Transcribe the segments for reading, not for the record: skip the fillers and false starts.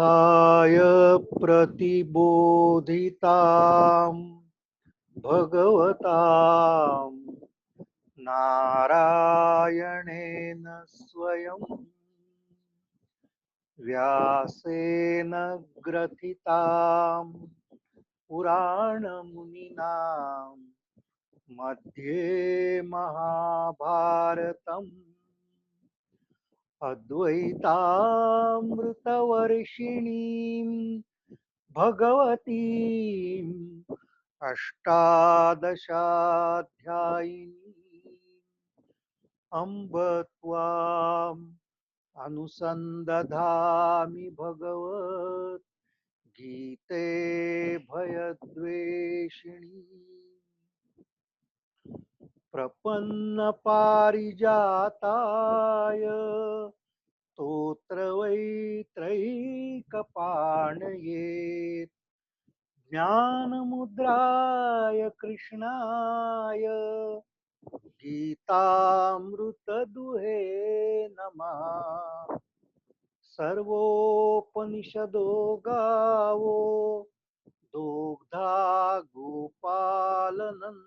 उत्थाय प्रतिबोधितां भगवतां नारायणेन स्वयं व्यासेन ग्रथितां पुराणमुनिना मध्ये महाभारतम् अद्वैतामृतवर्षिणीं भगवतीम् अष्टादशाध्यायिनीम् अम्ब त्वाम् अनुसन्दधामि भगवत् गीते भयद्वेषिणी प्रपन्नपारिजाताय स्तोत्रवैत्रैकपाणये ज्ञानमुद्राय कृष्णाय गीतामृतदुहे नमः। सर्वोपनिषदो गावो दुग्धा गोपालनन्दनः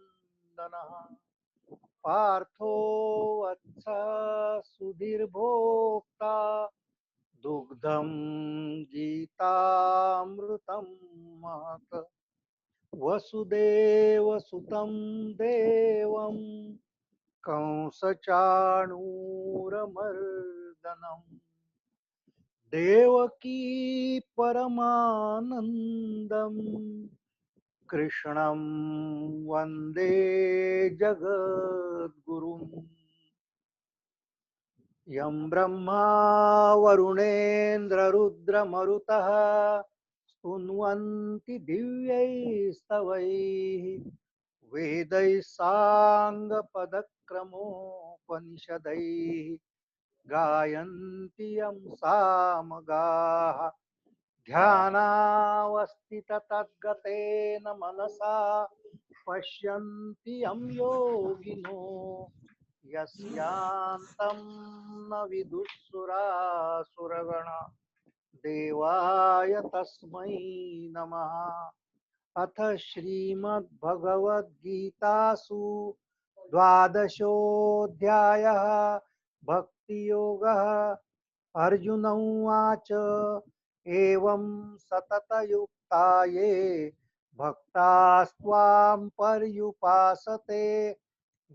पार्थो वत्स सुधीर्भोक्ता दुग्धं गीतामृतं महत् वसुदेवसुतं देवं कंसचाणूरमर्दनम् देवकी परमानन्दं कृष्णं वन्दे जगद्गुरुम् यं ब्रह्मा वरुणेन्द्ररुद्रमरुतः स्तुन्वन्ति दिव्यैस्तवैः वेदैः साङ्गपदक्रमोपनिषदैः गायन्ति यं सामगाः ध्यानावस्थिततद्गतेन मनसा पश्यन्ति यं योगिनो यस्यान्तं न विदुःसुरासुरगणा देवाय तस्मै नमः। अथ श्रीमद्भगवद्गीतासु द्वादशोऽध्यायः भक्तियोगः। अर्जुन उवाच एवं सततयुक्ता ये भक्तास्त्वां पर्युपासते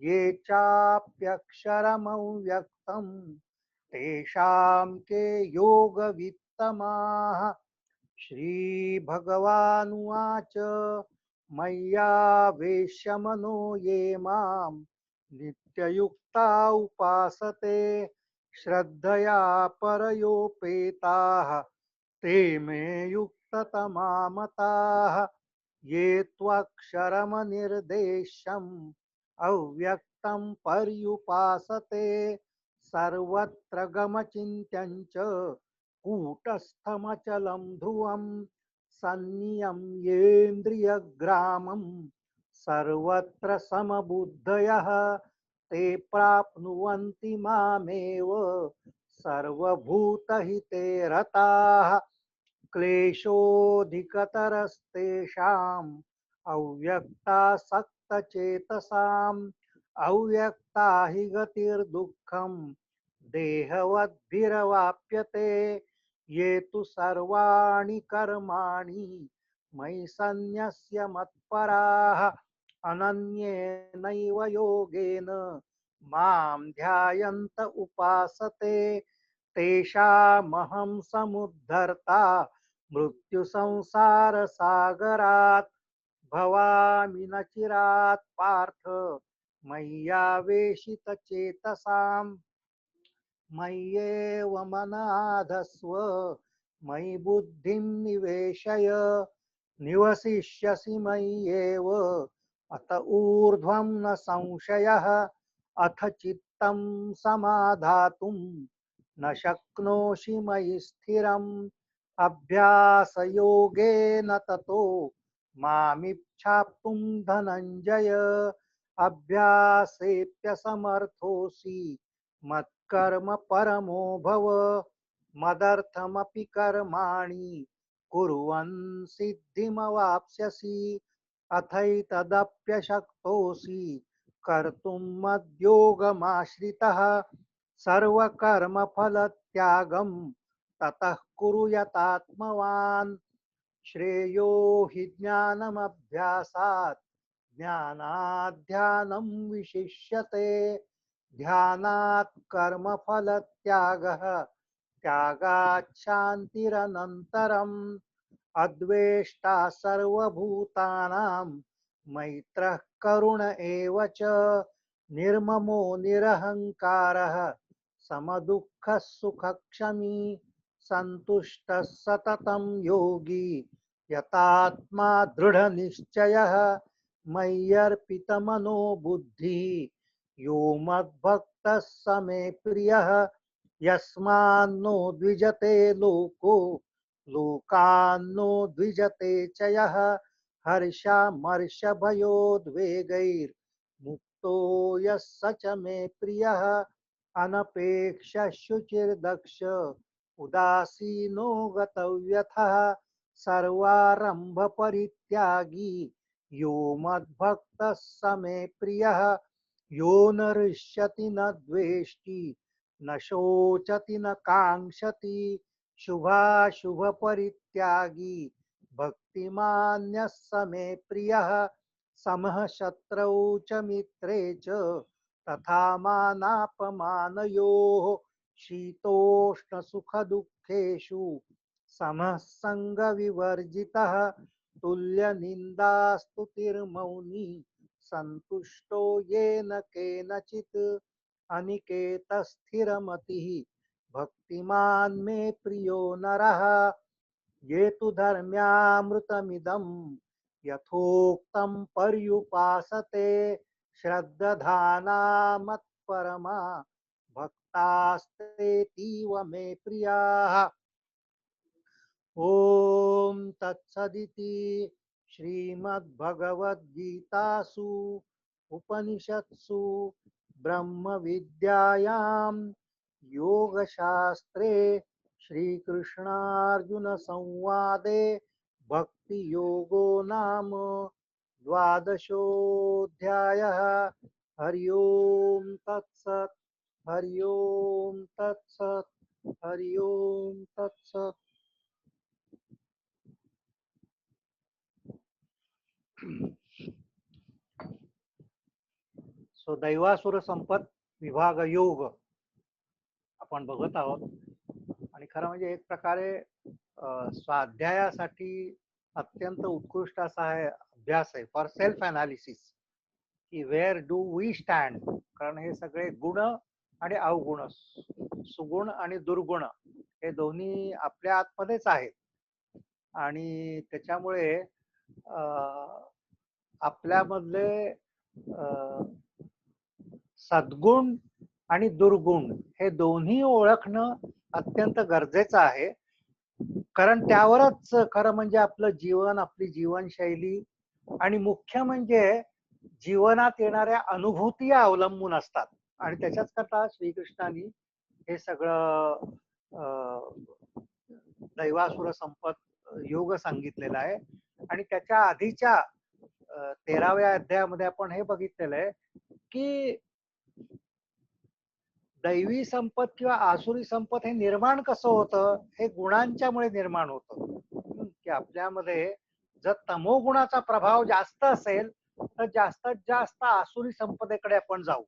ये चाप्यक्षरमव्यक्तं तेषां के योगवित्तमाः। श्रीभगवानुवाच मय्यावेश्य मनो ये मां नित्ययुक्ता उपासते श्रद्धया परयोपेताः ते मे युक्ततमा मताः। ये त्वक्षरमनिर्देश्यम् अव्यक्तं पर्युपासते सर्वत्र गमचिन्त्यं च कूटस्थमचलं ध्रुवं सन्नियम्येन्द्रियग्रामं सर्वत्र समबुद्धयः ते प्राप्नुवन्ति मामेव सर्वभूतहिते रताः। क्लेशोऽधिकतरस्तेषाम् अव्यक्तासक्तचेतसाम् अव्यक्ता हि गतिर्दुःखम् देहवद्भिरवाप्यते। ये तु सर्वाणि कर्माणि मयि सन्न्यस्य मत्पराः अनन्येनैव योगेन मां ध्यायन्त उपासते तेषामहं समुद्धर्ता मृत्युसंसारसागरात् भवामि न चिरात् पार्थ मय्यावेशितचेतसाम् मय्येव मनाधस्व मयि बुद्धिं निवेशय निवसिष्यसि मय्येव अत ऊर्ध्वं न संशयः। अथ चित्तं समाधातुं न शक्नोषि मयि स्थिरम् अभ्यासयोगेन ततो मामिच्छाप्तुं धनञ्जय अभ्यासेऽप्यसमर्थोऽसि मत्कर्म परमो भव मदर्थमपि कर्माणि कुर्वन् सिद्धिमवाप्स्यसि अथैतदप्यशक्तोऽसि कर्तुं मद्योगमाश्रितः सर्वकर्मफलत्यागं ततः कुरु यतात्मवान् श्रेयो हि ज्ञानमभ्यासात् ज्ञानात् ध्यानं विशिष्यते ध्यानात् कर्मफलत्यागः त्यागात् शान्तिरनन्तरम् अद्वेष्टा सर्वभूतानां मैत्रः करुण एव च निर्ममो निरहङ्कारः समदुःखः सुखक्षमी सन्तुष्टः सततं योगी यतात्मा दृढनिश्चयः मय्यर्पितमनो बुद्धिः यो मद्भक्तः स मे प्रियः यस्मान्नो द्विजते लोको लोकान्नो द्विजते च यः हर्षामर्षभयोद्वेगैर्मुक्तो यः स च मे प्रियः अनपेक्षः शुचिर्दक्ष उदासीनो गतव्यथः सर्वारंभ परित्यागी यो मद्भक्तः स मे प्रियः यो न हृष्यति न द्वेष्टि न शोचति न काङ्क्षति शुभाशुभ परित्यागी भक्तिमान्यः स मे प्रियः समः शत्रौ च मित्रे च तथा मानापमानयोः शीतोष्ण सुख दुःखेषु समः संगविवर्जितः तुल्य निन्दास्तुतिर्मौनी संतुष्टो येन केनचित् अनिकेत स्थिरमतिः भक्तिमान् मे प्रियो नरः ये तु धर्म्यामृतमिदं यथोक्तं पर्युपासते श्रद्धाना मत्परमा भक्तास्तेतीव मे प्रियाः ॐ तत्सदिति श्रीमद्भगवद्गीतासु उपनिषत्सु ब्रह्मविद्यायां योगशास्त्रे श्रीकृष्णार्जुन संवादे भक्ति योगो नाम द्वादशोऽध्यायः हरि ओम तत्सत् हरि ओम तत्सत् हरि ओम तत्सत् सो दैवासुर संपत विभाग योग आपण बघत आहोत आणि खरं म्हणजे एक प्रकारे स्वाध्यायासाठी अत्यंत उत्कृष्ट असा आहे अभ्यास आहे फॉर सेल्फ अनालिसिस की वेअर डू वी स्टँड कारण हे सगळे गुण आणि अवगुण सुगुण आणि दुर्गुण हे दोन्ही आपल्या आतमध्येच आहेत आणि त्याच्यामुळे आपल्यामधले सद्गुण आणि दुर्गुण हे दोन्ही ओळखणं अत्यंत गरजेचं आहे कारण त्यावरच खरं म्हणजे आपलं जीवन आपली जीवनशैली आणि मुख्य म्हणजे जीवनात येणाऱ्या अनुभूती अवलंबून असतात आणि त्याच्याच करता श्रीकृष्णाने हे सगळं दैवासुर संपत योग सांगितलेला आहे आणि त्याच्या आधीच्या 13व्या अध्यायामध्ये आपण हे बघितलेलं आहे की दैवी संपत किंवा आसुरी संपत हे निर्माण कसं होतं हे गुणांच्यामुळे निर्माण होतं की आपल्यामध्ये जर तमोगुणाचा प्रभाव जास्त असेल तर जास्तीत जास्त आसुरी संपदेकडे आपण जाऊ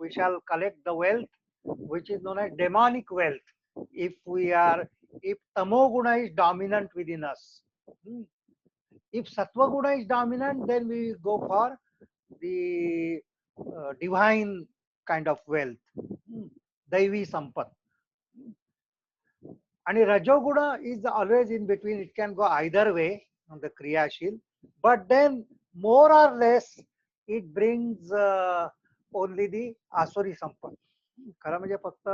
we shall collect the wealth which is known as demonic wealth if tamoguna is dominant within us. If sattva-guna is dominant, then we go for the divine kind of wealth, daivi sampat. And rajoguna is always in between. It can go either way on the kriyashil, but then more or less it brings only the asuri sampat. खरं म्हणजे फक्त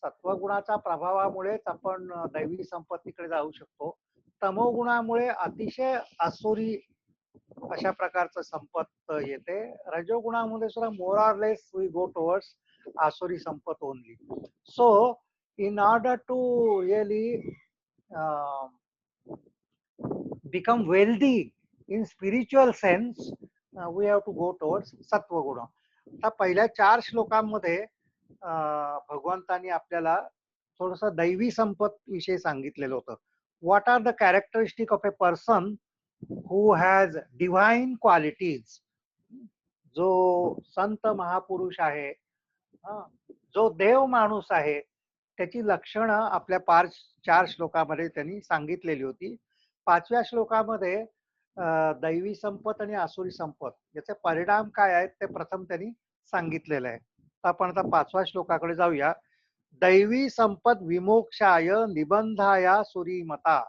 सत्वगुणाच्या प्रभावामुळेच आपण दैवी संपत्तीकडे जाऊ शकतो तमोगुणामुळे अतिशय असुरी अशा प्रकारचं संपत येते रजोगुणामध्ये सुद्धा more or less we go towards आसुरी संपत only so in order to really uh, become wealthy in spiritual sense, we have to go towards सत्वगुण. आता पहिल्या 4 श्लोकांमध्ये भगवंतांनी आपल्याला थोडस दैवी संपत विषयी सांगितलेलं होतं. What are the characteristic of a person who has divine qualities. जो संत महापुरुष आहे, जो देव माणूस आहे, त्याची लक्षणं आपल्या 4 श्लोकामध्ये त्यांनी सांगितलेली होती. 5व्या श्लोकामध्ये दैवी संपत आणि आसुरी संपत याचे परिणाम काय आहेत ते प्रथम त्यांनी सांगितलेलं आहे. आपण आता 5व्या श्लोकाकडे जाऊया. दैवी संपत विमोक्षाय निबंधाया सुरीमता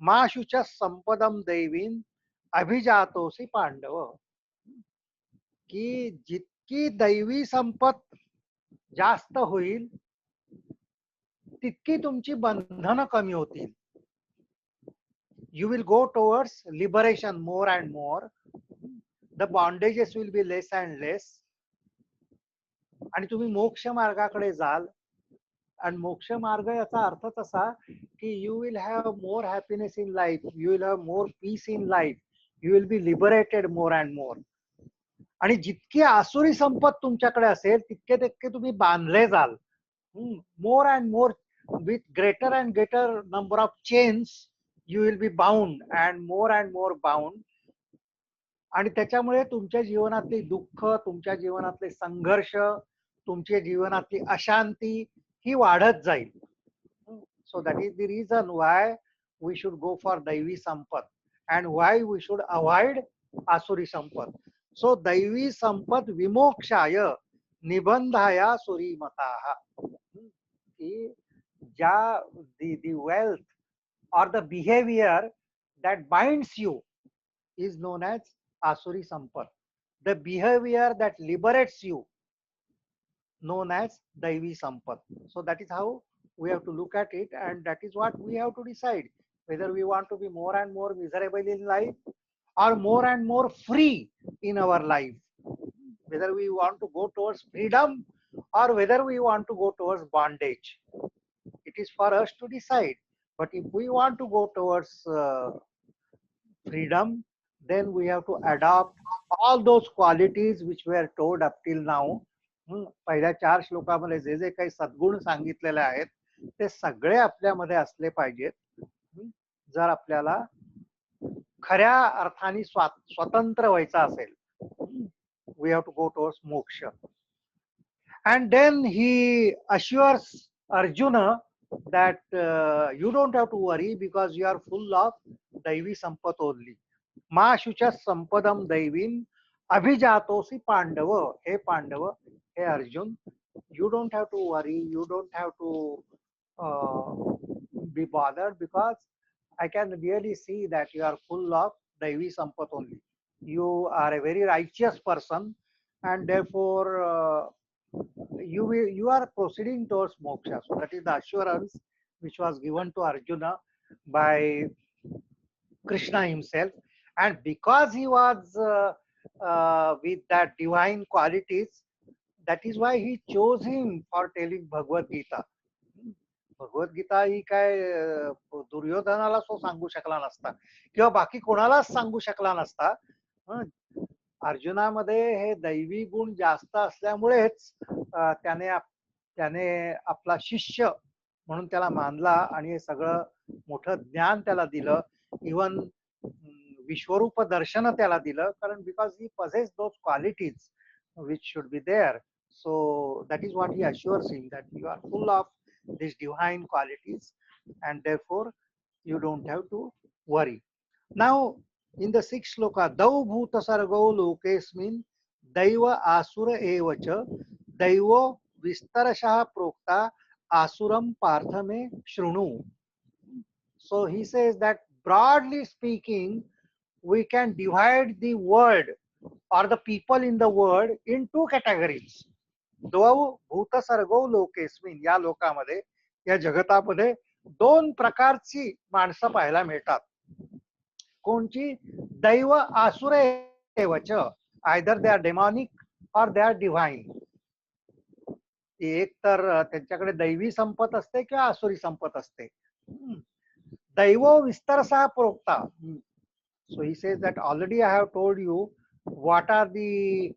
माशुच संपदम दैवीन अभिजातोसी पांडव. की जितकी दैवी संपत जास्त होईल तितकी तुमची बंधनं कमी होतील. You will go towards liberation more and more. The bondages will be less and less. आणि तुम्ही मोक्ष मार्गाकडे जाल. आणि मोक्ष मार्ग याचा अर्थच असा की you will have more happiness in life, you will have more peace in life, you will be liberated more and more. आणि जितकी आसुरी संपत तुमच्याकडे असेल तितके तितके तुम्ही बांधले जाल. मोर and more with greater and greater number of chains you will be bound and more bound. आणि त्याच्यामुळे तुमच्या जीवनातली दुःख, तुमच्या जीवनातले संघर्ष, तुमच्या जीवनातली अशांती ही वाढत जाईल. So that is the reason why we should go for दैवी संपत and why we should avoid आसुरी संपत. सो दैवी संपत विमोक्षाय निबंधाया सुरीमता. की ज्या दी wealth or the behavior that binds you is known as asuri sampat. The behavior that liberates you known as daivi sampat. So that is how we have to look at it, and that is what we have to decide whether we want to be more and more miserable in life or more and more free in our life, whether we want to go towards freedom or whether we want to go towards bondage. It is for us to decide. But if we want to go towards freedom, then we have to adopt all those qualities which were told up till now. पहिल्या 4 श्लोकामध्ये जे जे काही सद्गुण सांगितलेले आहेत ते सगळे आपल्यामध्ये असले पाहिजेत. जर आपल्याला खऱ्या अर्थाने स्वतंत्र व्हायचं असेल, we have to go towards moksha. And then he assures Arjuna that you don't have to worry because you are full of daivi sampat only. Ma shucha sampadam daivim abhijatosi pandava. Hey Pandava, hey Arjun, you don't have to worry, you don't have to be bothered because I can really see that you are full of daivi sampat only. You are a very righteous person and therefore you are proceeding towards moksha. So that is the assurance which was given to Arjuna by Krishna himself. And because he was with that divine qualities, that is why he chose him for telling Bhagavad Gita. Bhagavad Gita ही काय दुर्योधनाला तो सांगू शकला नसता किंवा बाकी कोणालाच सांगू शकला नसता. अर्जुनामध्ये हे दैवी गुण जास्त असल्यामुळेच त्याने आपला शिष्य म्हणून त्याला मानला आणि हे सगळं मोठं ज्ञान त्याला दिलं. इवन विश्वरूप दर्शन त्याला दिलं, कारण because he possess those qualities which should be there. So that is what he assures him that you are full of these divine qualities and therefore you don't have to worry. Now in the 6th shloka, dau bhuta sargo lokesmin daiva asura evacha daivo vistarashah prokta asuram parthame shrunu. So he says that broadly speaking we can divide the world or the people in the world in 2 categories. द्वौ भूत सर्गो लोकेस्मिन, या लोकामध्ये या जगतामध्ये 2 प्रकारची माणसं पाहायला मिळतात. कोणची? दैव आसुर एवच, आयदर दे आर डेमॉनिक और दे आर डिवाइन. एक तर त्यांच्याकडे दैवी संपत असते किंवा आसुरी संपत असते. दैवो विस्तरसा प्रोक्ता. So he says that already I have told you what are the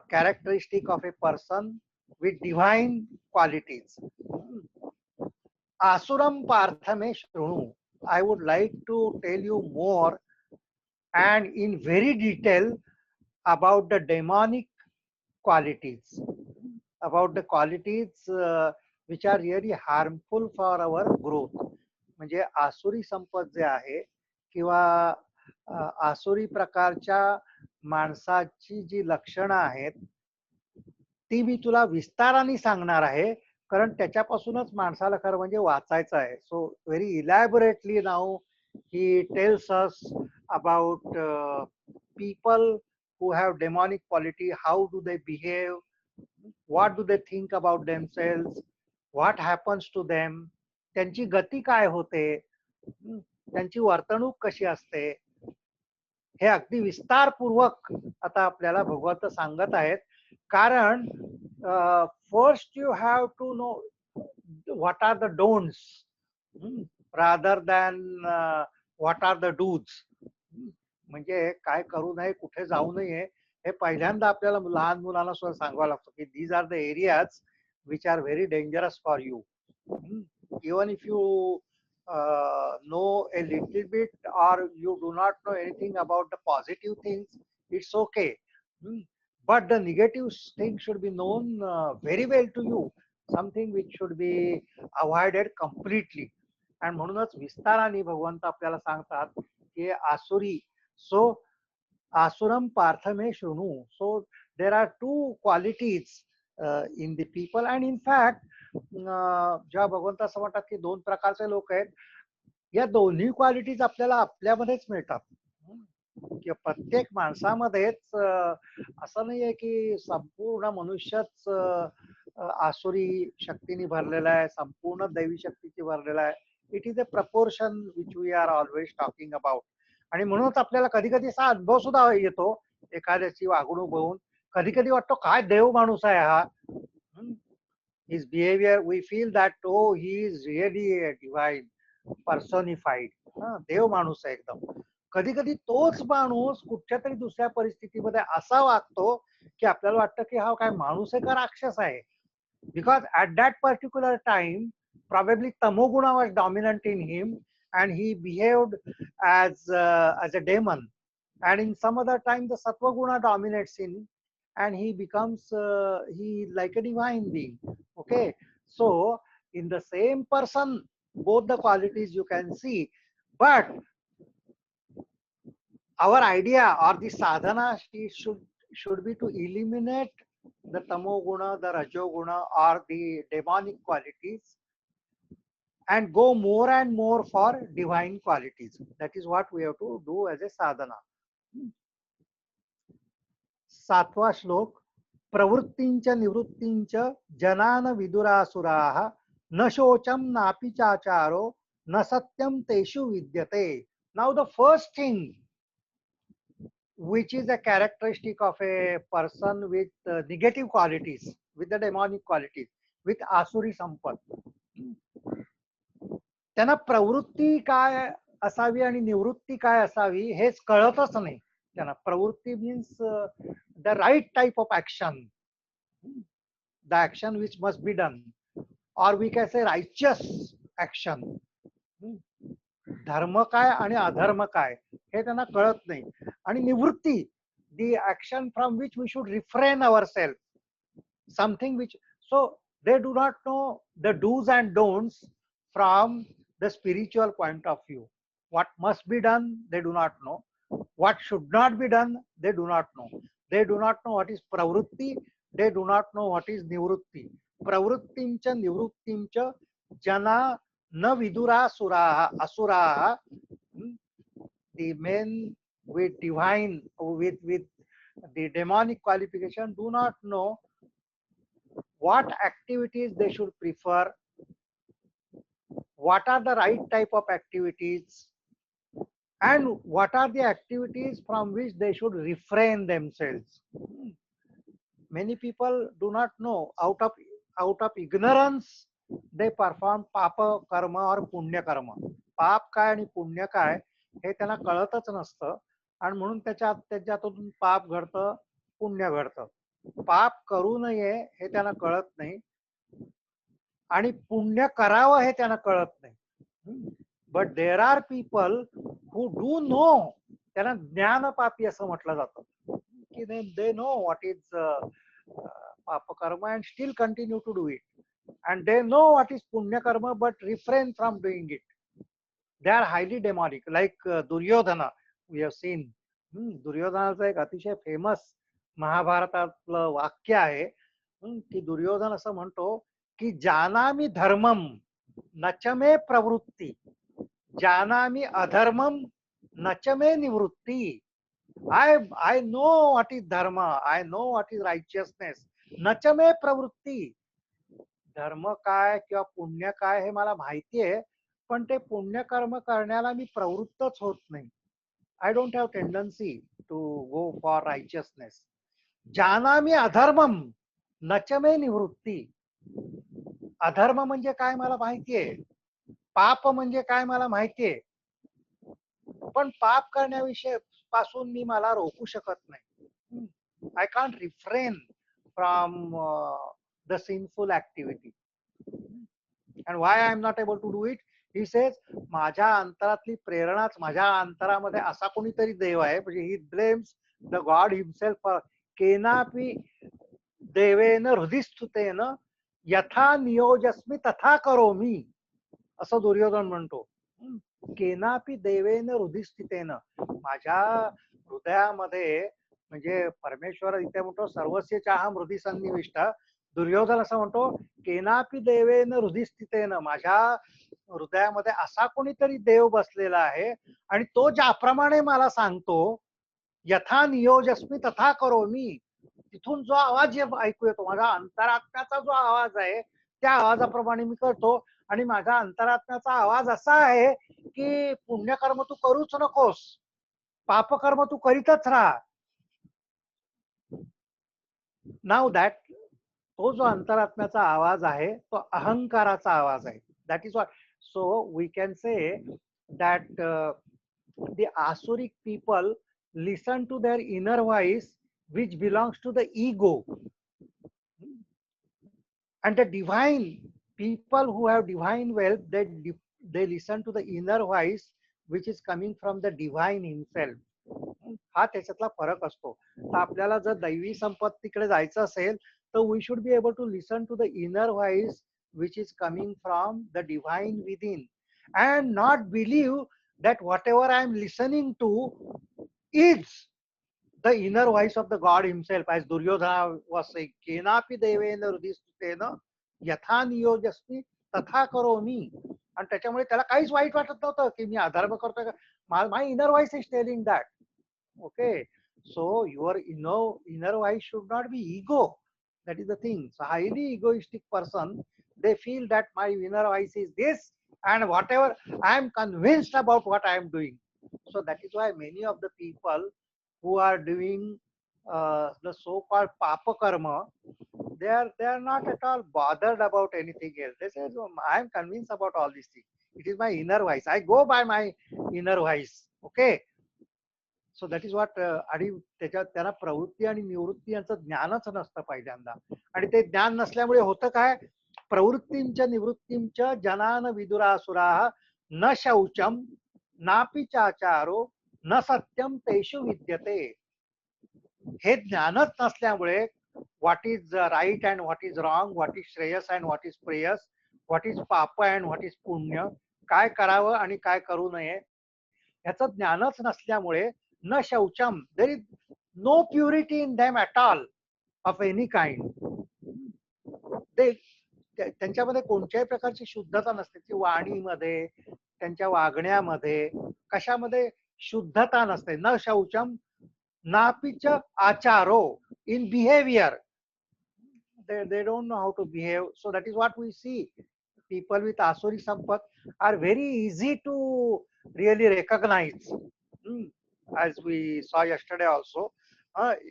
characteristic of a person with divine qualities. Asuram parthame shrunu. I would like to tell you more and in very detail about the demonic qualities, about the qualities which are really harmful for our growth. म्हणजे आसुरी संपत जे आहे किंवा आसुरी प्रकारच्या माणसाची जी लक्षणं आहेत ती मी तुला विस्ताराने सांगणार आहे, कारण त्याच्यापासूनच माणसाला खरं म्हणजे वाचायचं आहे. So very elaborately now he tells us about people who have demonic quality, how do they behave, what do they think about themselves, what happens to them, त्यांची गती काय होते, त्यांची वर्तणूक कशी असते, हे अगदी विस्तारपूर्वक आता आपल्याला भगवंत सांगत आहेत. कारण first you have to know what are the don'ts rather than what are the dos. म्हणजे काय करू नये, कुठे जाऊ नये, हे पहिल्यांदा आपल्याला लहान मुलांना सुद्धा सांगावं लागतं की these are the areas which are very dangerous for you. Even if you know a little bit or you do not know anything about the positive things, it's okay. But the negative thing should be known very well to you, something which should be avoided completely. आणि म्हणूनच विस्ताराने भगवंत आपल्याला सांगतात की आसुरी. So asuram parthame shrunu. So there are two qualities in the people, and in fact जेव्हा भगवंत असं म्हणतात की दोन प्रकारचे लोक आहेत, या दोन्ही क्वालिटीज आपल्याला आपल्यामध्येच मिळतात. किंवा प्रत्येक माणसामध्येच असं नाहीये की संपूर्ण मनुष्यच आसुरी शक्तीने भरलेला आहे, संपूर्ण दैवी शक्तीची भरलेला आहे. It is a proportion which we are always talking about. आणि म्हणूनच आपल्याला कधी कधी असा अनुभव सुद्धा येतो एखाद्याची वागणूक बघून. कधी कधी वाटतो काय देव माणूस आहे हा. His behaviour we feel that oh he is really divine personified. देव माणूस आहे एकदम. कधी कधी तोच माणूस कुठच्या तरी दुसऱ्या परिस्थितीमध्ये असा वागतो की आपल्याला वाटतं की हा काय माणूस आहे का राक्षस आहे. Because at that particular time probably tamoguna was dominant in him and he behaved as a demon, and in some other time the sattva guna dominates him and he becomes he like a divine being. Okay, so in the same person both the qualities you can see, but our idea or the sadhana should be to eliminate the tamoguna, the rajoguna or the demonic qualities and go more and more for divine qualities. That is what we have to do as a sadhana. सातवा श्लोक. प्रवृत्तींच निवृत्तींच जनान विदुरासुराः न शोचम नापि चाचारो न सत्यम तेषु विद्यते. Now the first thing which is a characteristic of a person with negative qualities, with the demonic qualities, with asuri sampat, त्यांना प्रवृत्ती काय असावी आणि निवृत्ती काय असावी हेच कळतच नाही. त्यांना प्रवृत्ती means the right type of action, the action which must be done, or we can say righteous action. धर्म काय आणि अधर्म काय हे त्यांना कळत नाही. आणि निवृत्ती, the action from which we should refrain our self, something which. So they do not know the dos and don'ts from the spiritual point of view. What must be done, they do not know. What should not be done, they do not know. They do not know what is pravrutti, they do not know what is nivrutti. Pravrittincha nivrittincha jana na vidura asuraha. The men with divine, with the demonic qualification do not know what activities they should prefer, what are the right type of activities, and what are the activities from which they should refrain themselves. Many people do not know. Out of out of ignorance they perform पाप कर्म और पुण्य कर्म. पाप काय आणि पुण्य काय हे त्यांना कळतच नसतं आणि म्हणून त्याच्यातून पाप घडतं, पुण्य घडतं. पाप करू नये हे त्यांना कळत नाही आणि पुण्य करावं हे त्यांना कळत नाही. But there are people who do know, त्यांना ज्ञानपापी असं म्हटलं जातं की दे नो व्हॉट इज पापकर्म and still continue to do it, and they know what is punya karma but refrain from doing it. They are highly demonic, like Duryodhana we have seen. दुर्योधनाचं एक अतिशय famous महाभारतातलं वाक्य आहे की दुर्योधन असं म्हणतो की जानामि धर्मम नचमे प्रवृत्ती, जानामि अधर्मम नचमे निवृत्ती. I know what is dharma, I know what is righteousness, नचमे प्रवृत्ती. धर्म काय किंवा पुण्य काय हे मला माहिती आहे, पण ते पुण्यकर्म करण्याला मी प्रवृत्तच होत नाही. I don't have tendency to go for righteousness. जानामि अधर्मम नचमे निवृत्ती. अधर्म म्हणजे काय मला माहितीये, पाप म्हणजे काय मला माहितीये, पण पाप करण्याविषयी पासून मी मला रोखू शकत नाही. I can't refrain from the sinful activity. And why I am not able to do it? He says, माझ्या अंतरातली प्रेरणाच, माझ्या अंतरामध्ये असा कोणीतरी देव आहे. म्हणजे he blames the God himself for केनापि देवेन हृदिस्थुतेन यथा नियोजस्मि तथा करोमि, असं दुर्योधन म्हणतो. केनापि देवेन हृदिस्थितेन, माझ्या हृदयामध्ये म्हणजे परमेश्वर इथे म्हणतो सर्वस्य चाहम हृदय सन्निविष्ट. दुर्योधन असं म्हणतो केनापि देवेन हृदिस्थितेन, माझ्या हृदयामध्ये असा कोणीतरी देव बसलेला आहे आणि तो ज्याप्रमाणे मला सांगतो यथा नियोजस्मी तथा करोमि, तिथून जो आवाज ऐकू येतो, माझ्या अंतरात्म्याचा जो आवाज आहे त्या आवाजाप्रमाणे मी करतो. आणि माझ्या अंतरात्म्याचा आवाज असा आहे की पुण्यकर्म तू करूच नकोस, पापकर्म तू करीतच राहा. नाव दॅट, तो जो अंतरात्म्याचा आवाज आहे तो अहंकाराचा आवाज आहे. That is what. So we can say that the आसुरिक people listen to their inner voice which belongs to the ego, and the divine people who have divine wealth, they listen to the inner voice which is coming from the divine himself. हा त्याच्यातला फरक असतो. तर आपल्याला जर दैवी संपत्तीकडे जायचं असेल तर we should be able to listen to the inner voice which is coming from the divine within, and not believe that whatever I am listening to is the inner voice of the God himself, as Duryodhana was saying, kenapi devena hridistena yatha niyojasmi तथा करोमि. आणि त्याच्यामुळे त्याला काहीच वाईट वाटत नव्हतं की मी अधर्म करतोय. My inner voice is telling that. Okay, so your inner voice should not be ego. That is the thing. So highly egoistic person, they feel that my inner voice is this, and whatever I am convinced about what I am doing. So that is why many of the people who are doing the so-called papa karma, they are not at all bothered about anything else. They say, "Oh, I am convinced about all these things. It is my inner voice. I go by my inner voice." Okay. So that is what. आणि त्याच्यात त्यांना प्रवृत्ती आणि निवृत्ती यांचं ज्ञानच नसतं पहिल्यांदा. आणि ते ज्ञान नसल्यामुळे होतं काय, प्रवृत्तींच्या निवृत्तींच्या जनान विदुरासुरा न शौचम नापि चाचारो न सत्यम तेषु विद्यते. हे ज्ञानच नसल्यामुळे what is right and what is wrong, what is श्रेयस अँड व्हॉट इज प्रेयस, व्हॉट इज पाप अँड व्हॉट इज पुण्य, काय करावं आणि काय करू नये ह्याचं ज्ञानच नसल्यामुळे न शौचम, there is no purity in them at all of any kind. ते त्यांच्यामध्ये कोणत्याही प्रकारची शुद्धता नसते. ती वाणीमध्ये, त्यांच्या वागण्यामध्ये, कशामध्ये शुद्धता नसते. न शौचम नापिच आचारो, in behaviour they don't know how to behave. So that is what we see. People with asuri sampat are very easy to really recognize, as we saw yesterday also.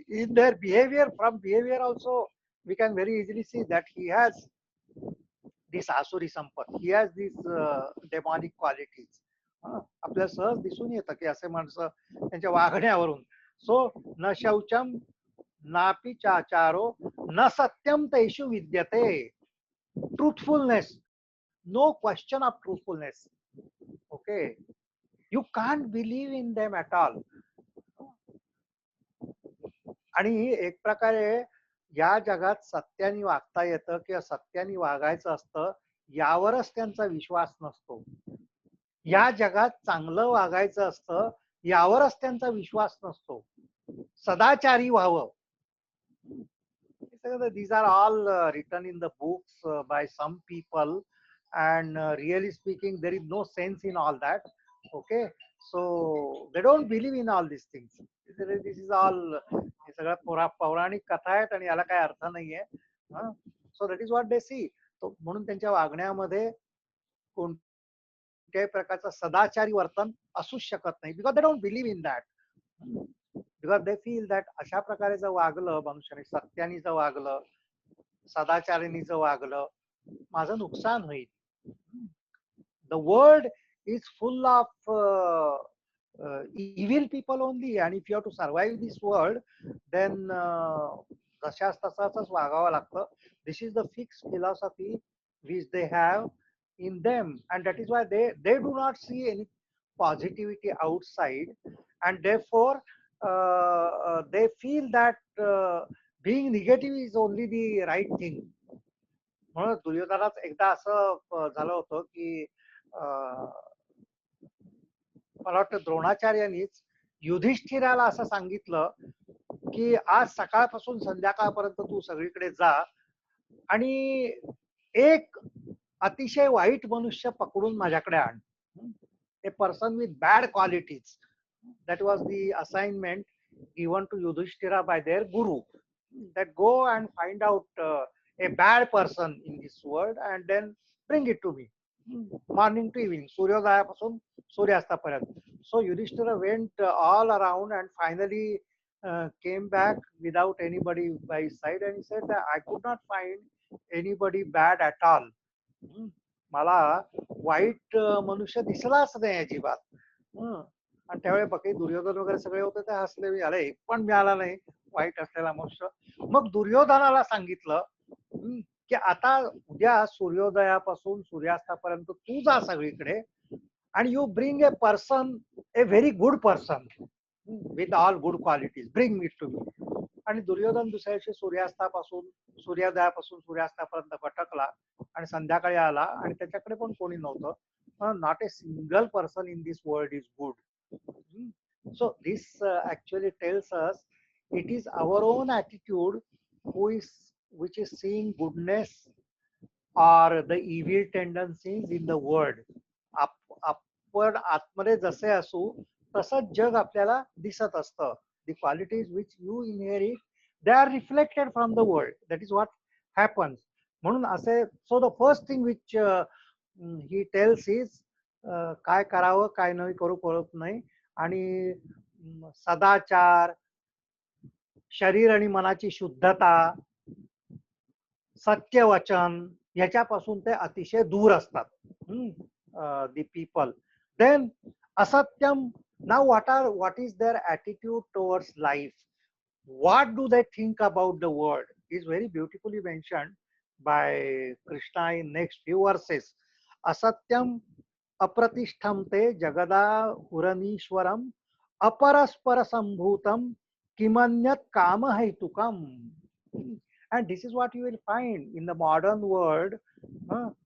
In their behavior, from behavior also we can very easily see that he has this asuri sampat, he has these demonic qualities. आपल्याला सहज दिसून येतं की असे माणसं त्यांच्या वागण्यावरून. So न शौचम नापि चाचारो न सत्यम तेषु विद्यते. Truthfulness, no question of truthfulness. Okay, you can't believe in them at all. आणि एक प्रकारे या जगात सत्याने वागता येतं किंवा सत्याने वागायचं असतं यावरच त्यांचा विश्वास नसतो. या जगात चांगलं वागायचं असतं यावरच त्यांचा विश्वास नसतो. सदाचारी व्हावं. These are all written in the books by some people, and really speaking, there is no sense in all that. Okay, so they don't believe in all these things. This is all हे सगळं पौराणिक कथा आहेत आणि याला काही अर्थ नाहीये. So that is what they see. म्हणून त्यांच्या वागण्यामध्ये कोणत्याही प्रकारचं सदाचारी वर्तन असूच शकत नाही, because they don't believe in that. Because they feel that अशा प्रकारे जर वागलं मनुष्याने, सत्याने जर वागलं, सदाचाराने जर वागलं, माझं नुकसान होईल. The world is full of evil people only, and if you have to survive this world, then तशाच तसाच वागावं लागतं. This is the fixed philosophy which they have in them, and that is why they do not see any positivity outside, and therefore they feel that being negative is only the right thing. म्हणून दुर्योधनात एकदा असं झालं होतं की मला वाटतं द्रोणाचार्यांनीच युधिष्ठिराला असं सांगितलं की आज सकाळपासून संध्याकाळपर्यंत तू सगळीकडे जा आणि एक अतिशय वाईट मनुष्य पकडून माझ्याकडे आण. A person with bad qualities. That was the assignment given to Yudhishthira by their guru. That go and find out a bad person in this world and then bring it to me morning to evening, सूर्योदयापासून सूर्यास्तापर्यंत. So Yudhishthira went all around and finally came back without anybody by his side, and he said that I could not find anybody bad at all. मला वाईट मनुष्य दिसलाच नाही अजिबात. आणि त्यावेळी बाकी दुर्योधन वगैरे सगळे होते ते हसले, अरे एक पण मिळाला नाही वाईट असलेला मनुष्य. मग दुर्योधनाला सांगितलं की आता उद्या सूर्योदयापासून सूर्यास्तापर्यंत तू जा सगळीकडे, and you bring a person, a very good person with all good qualities, bring it to me. आणि दुर्योधन दुसऱ्या दिवशी सूर्योदयापासून सूर्यास्तापर्यंत भटकला आणि संध्याकाळी आला आणि त्याच्याकडे पण कोणी नव्हतं. Not a single person in this world is good. So this actually tells us it is our own attitude which is seeing goodness or the evil tendencies in the world. आपण आतमध्ये जसे असू तसंच जग आपल्याला दिसत असतं. The qualities which you inherit, they are reflected from the world. That is what happens. म्हणून असे, so the first thing which he tells is काय करावं काय नाही करू कळत नाही, आणि सदाचार, शरीर आणि मनाची शुद्धता, सत्यवचन ह्याच्यापासून ते अतिशय दूर असतात. The people. Then asatyam. Now what is their attitude towards life? What do they think about the world? Is very beautifully mentioned by Krishna in next few verses. Asatyam apratishtamte jagada huranishwaram aparaspara sambhutam kimanyat kama haitukam. And this is what you will find in the modern world,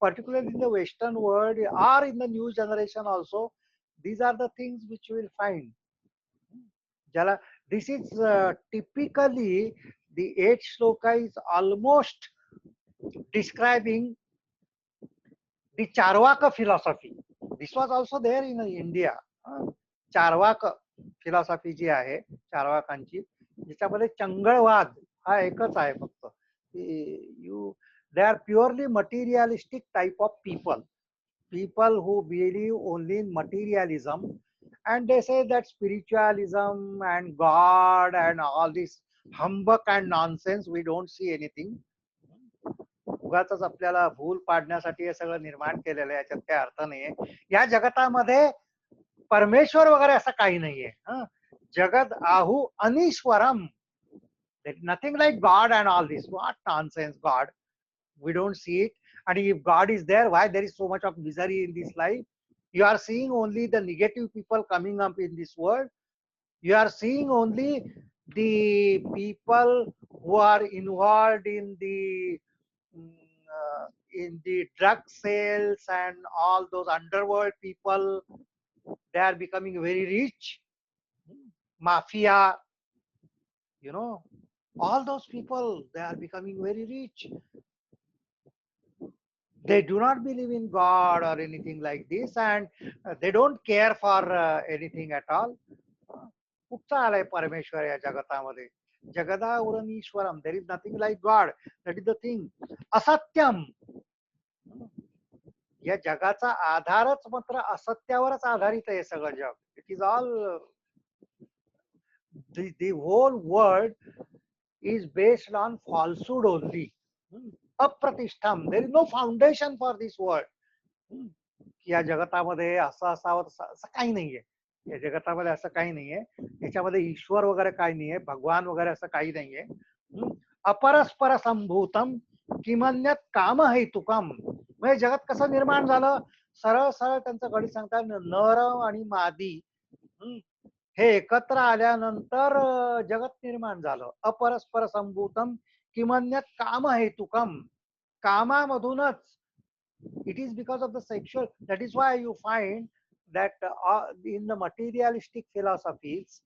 particularly in the Western world or in the new generation also. These are the things which you will find. This is typically the 8th shloka is almost describing the Charvaka philosophy. This was also there in India. Charvaka philosophy जी आहे चार्वाकांची, ज्याच्यामध्ये चंगळवाद हा एकच आहे फक्त. They are purely materialistic type of people who believe only in materialism, and they say that spiritualism and God and all this humbug and nonsense, we don't see anything. उगाच आपल्याला भूल पाडण्यासाठी हे सगळं निर्माण केलेलं आहे, याच्यात काही अर्थ नाहीये. या जगतामध्ये परमेश्वर वगैरे असं काही नाहीये. जगत आहू अनीश्वरम. There is nothing like God and all this. What nonsense, God. We don't see it. And if God is there, why there is so much of misery in this life? You are seeing only the negative people coming up in this world. You are seeing only the people who are involved in the drug sales and all those underworld people. They are becoming very rich. Mafia, all those people, they are becoming very rich. They do not believe in God or anything like this, and they don't care for anything at all. कुठचा आलाय परमेश्वर या जगतामध्ये? जगदा उरणीश्वरम. There is nothing like God. That is the thing. असत्यम. या जगाचा आधारच मात्र असत्यावरच आधारित आहे सगळं जग. It is all, the whole world is based on falsehood only. अप्रतिष्ठम. There is no foundation for this world. या जगतामध्ये असं असावं असं काही नाहीये. या जगतामध्ये असं काही नाहीये. याच्यामध्ये ईश्वर वगैरे काही नाहीये, भगवान वगैरे असं काही नाहीये. अपरस्पर संभूतम किमन्यत काम हेतुकम. म्हणजे जगत कसं निर्माण झालं? सरळ सरळ त्यांचं गणित सांगतात. नर आणि मादी हे एकत्र आल्यानंतर जगत निर्माण झालं. अपरस्पर संभूतम किमन्यत काम हेतुकम. कामामधूनच. It is because of the sexual. That is why you find that in the materialistic philosophies,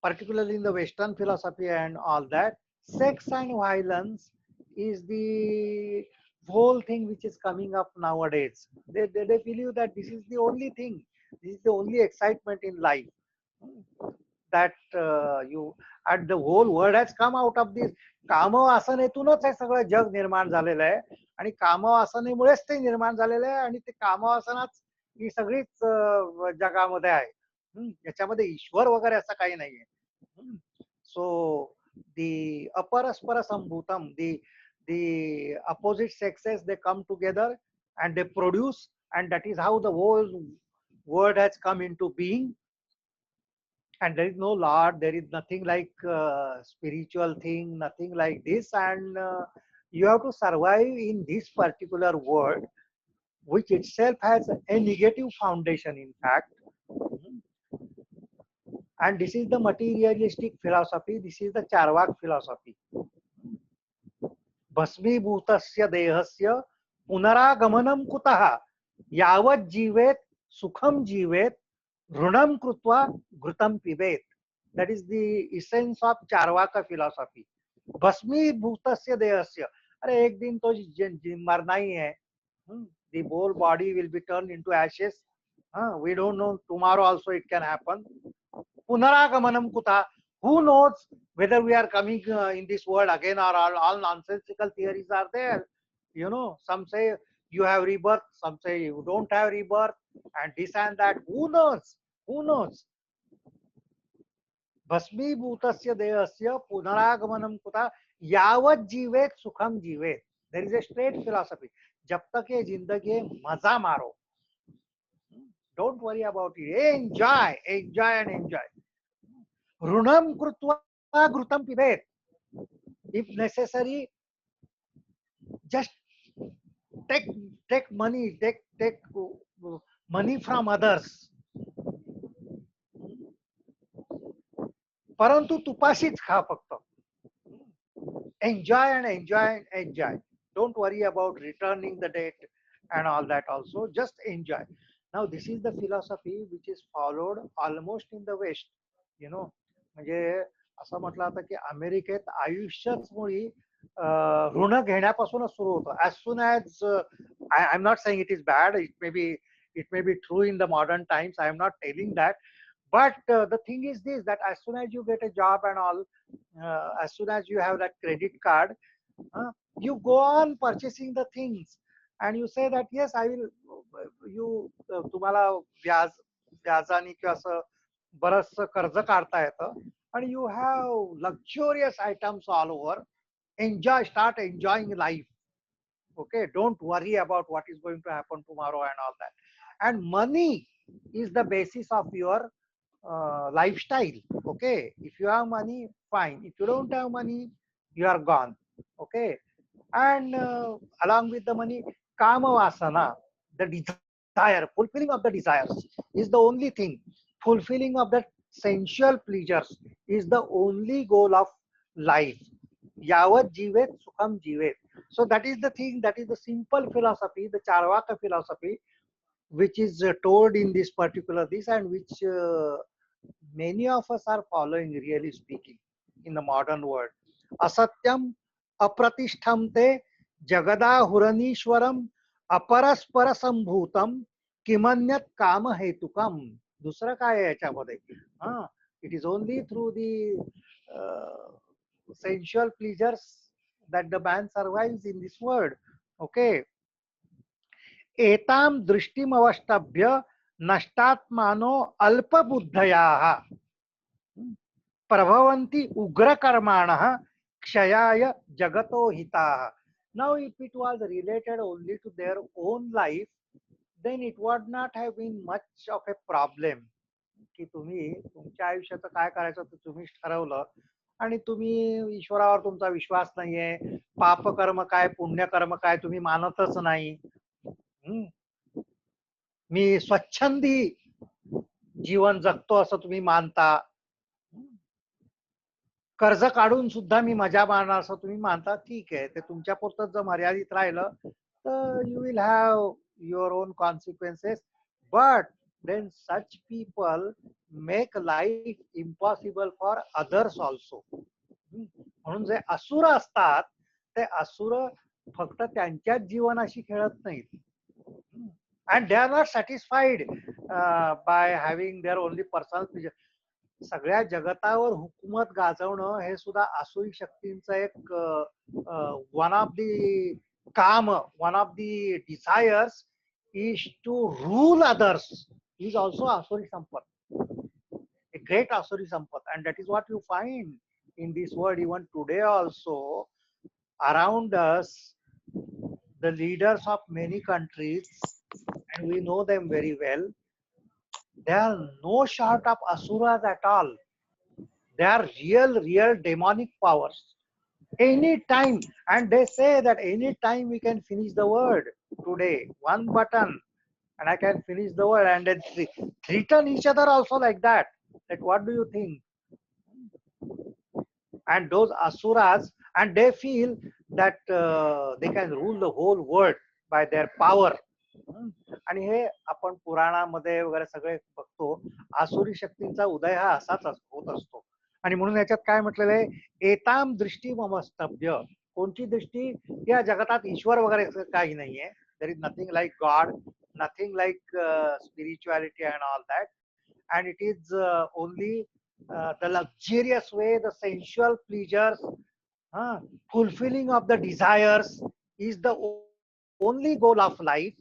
particularly in the Western philosophy and all that, sex and violence is the whole thing which is coming up nowadays. They believe that this is the only thing. This is the only excitement in life. That and the whole world has come out of this. कामवासनेतूनच हे सगळं जग निर्माण झालेलं आहे. आणि कामवासनेमुळेच ते निर्माण झालेलं आहे. आणि ते कामवासनाच ही सगळीच जगामध्ये आहे. याच्यामध्ये ईश्वर वगैरे असं काही नाहीये. So the अपरस्पर संभूतम, the opposite sexes, they come together and they produce, and that is how the whole world has come into being. And there is no Lord, there is nothing like spiritual thing, nothing like this, and you have to survive in this particular world, which itself has a negative foundation, in fact. And this is the materialistic philosophy, this is the Charvak philosophy. भस्मीभूतस्य देहस्य पुनरागमनम कुतः यावत् जीवेत सुखम जीवेत ऋणम कृत्वा घृतम पिबेत. That is the essence of Charvaka philosophy. भस्मीभूतस्य देहस्य. अरे एक दिन तो मरना ही है. The whole body will be turned into ashes. We don't know, tomorrow also it can happen. Punaragamanam kuta. Who knows whether we are coming in this world again, or all nonsensical theories are there. Some say you have rebirth, some say you don't have rebirth, and this and that. Who knows? Who knows? भस्मीभूतस्य देहस्य पुनरागमनम कुता यावत जीवेत सुखम जीवेत. There is a straight philosophy. जब तक ये जिंदगी है मजा मारो. Don't worry about it. Enjoy, enjoy and enjoy. ऋणम कृत्वा घृतम पिबेत. If necessary, just take money, take money from others. परंतु तुपाशीच खा फक्त. Enjoy and enjoy and enjoy. Don't worry about returning the debt and all that also. Just enjoy. Now this is the philosophy which is followed almost in the West. म्हणजे असं म्हटलं आता की अमेरिकेत आयुष्यच मुळी ऋण घेण्यापासूनच सुरू होतं. As soon as I'm not saying it is bad, it may be true in the modern times, I am not telling that, but the thing is this, that as soon as you get a job and all, as soon as you have that credit card, you go on purchasing the things, and you say that yes, I will, तुम्हाला व्याजाने किंवा असं बरंच कर्ज काढता येतं, and you have luxurious items all over. Enjoy, start enjoying life. Okay, don't worry about what is going to happen tomorrow and all that. And money is the basis of your lifestyle. Okay, if you have money, fine. If you don't have money, you are gone. Okay, and along with the money, kama vasana, the desire, fulfilling of the desires is the only thing. Fulfilling of the sensual pleasures is the only goal of life. Yavat jivet sukham jivet. So that is the thing, that is the simple philosophy, the Charvaka philosophy, which is told in this particular this, and which many of us are following, really speaking, in the modern world. Asatyam apratishtham te jagadahuranishwaram अपरस्पर संभूतम किमन्यत काम हेतुकम. दुसरं काय आहे याच्यामध्ये? हा, it is only through the sensual pleasures that the man survives in this world. Okay. एताम दृष्टिम अवष्टभ्य नष्टात्मानो अल्पबुद्धयाः प्रभवन्ति उग्रकर्माणः क्षयाय जगतो हिताः. Now, if it was related only to their own life, then it would not have been much of a problem. की तुम्ही तुमच्या आयुष्याचं काय करायचं ते तुम्हीच ठरवलं, आणि तुम्ही ईश्वरावर तुमचा विश्वास नाहीये, पापकर्म काय पुण्यकर्म काय तुम्ही मानतच नाही. मी स्वच्छंदी जीवन जगतो असं तुम्ही मानता. कर्ज काढून सुद्धा मी मजा मारणार असं तुम्ही मानता. ठीक आहे, ते तुमच्या पुरतं जर मर्यादित राहिलं तर you will have your on consequences. But then such people make life impossible for others also. म्हणून जे असुर असतात ते असुर फक्त त्यांच्याच जीवनाशी खेळत नाहीत, and they are not satisfied by having their only personal pleasure. सगळ्या जगतावर हुकूमत गाजवणं हे सुद्धा आसुरी शक्तींचं एक वन ऑफ दी काम, one of the desires is to rule others, is also Asuri Sampat, a great Asuri Sampat. And that is what you find in this world even today also. Around us, the leaders of many countries, and we know them very well, they are no short of Asuras at all. They are real demonic powers. Any time, and they say that any time we can finish the world today, one button, and I can finish the world, and then threaten each other also like that. That what do you think? And those asuras, and they feel that they can rule the whole world by their power. आणि हे आपण पुराणामध्ये वगैरे सगळे बघतो, आसुरी शक्तींचा उदय हा असाच होत असतो. आणि म्हणून याच्यात काय म्हटलेलं आहे, एताम दृष्टी ममस्तभ्य. कोणती दृष्टी? या जगतात ईश्वर वगैरे काही नाहीये. There is nothing like God, nothing like spirituality and all that, and it is only the luxurious way, the sensual pleasures, fulfilling of the desires is the only goal of life.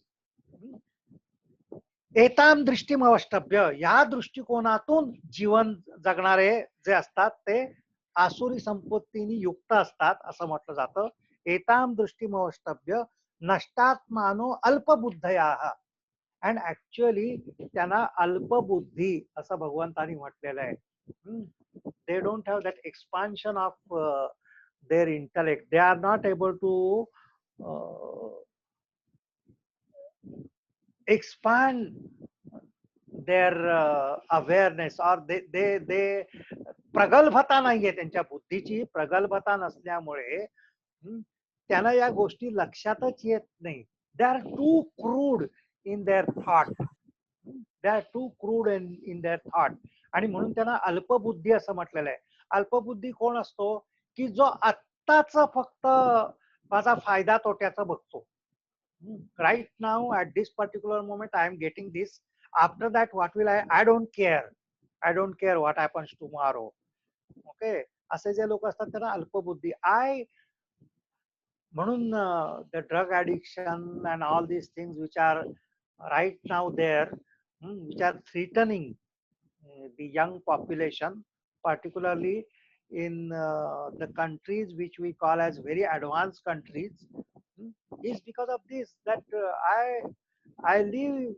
एताम दृष्टीम अवष्टभ्य, या दृष्टिकोनातून जीवन जगणारे जे असतात ते आसुरी संपत्तीने युक्त असतात असं म्हटलं जातं. एताम दृष्टीम अवष्टभ्य नष्टात्मानो अल्पबुद्धयाः. अँड ऍक्च्युअली त्यांना अल्पबुद्धी असं भगवंतानी म्हटलेलं आहे. They don't have that expansion of their intellect. They are not able to expand their awareness, or they प्रगल्भता नाहीये त्यांच्या बुद्धीची. प्रगल्भता नसल्यामुळे त्यांना या गोष्टी लक्षातच येत नाही. They are too crude in their thought. They are too crude in their thought. आणि म्हणून त्यांना अल्पबुद्धी असं म्हटलेलं आहे. अल्पबुद्धी कोण असतो? की जो आत्ताच फक्त माझा फायदा तोट्याचा बघतो. Right now, at this particular moment, I am getting this. After that, what will I don't care. I don't care what happens tomorrow. Okay. असे जे लोक असतात त्यांना अल्पबुद्धी. म्हणून the drug addiction and all these things which are right now there, which are threatening the young population, particularly in the countries which we call as very advanced countries, is because of this, that I live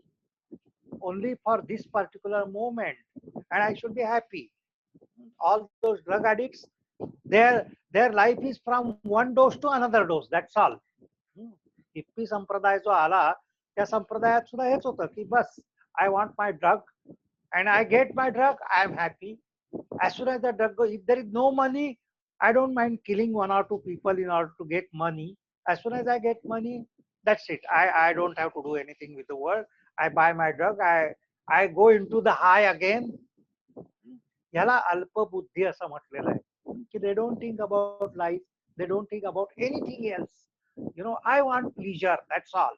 only for this particular moment and I should be happy. All those drug addicts, their life is from one dose to another dose, that's all. हिप्पी संप्रदाय जो आला त्या संप्रदायात सुद्धा हेच होतं की बस I want my drug and I get my drug, I am happy. As soon as the drug goes, if there is no money, I don't mind killing one or two people in order to get money. As soon as I get money, that's it. I don't have to do anything with the world. I buy my drug, I go into the high again. याला अल्पबुद्धी असं म्हटलेलं आहे की they don't think about life, they don't think about anything else. I want pleasure, that's all.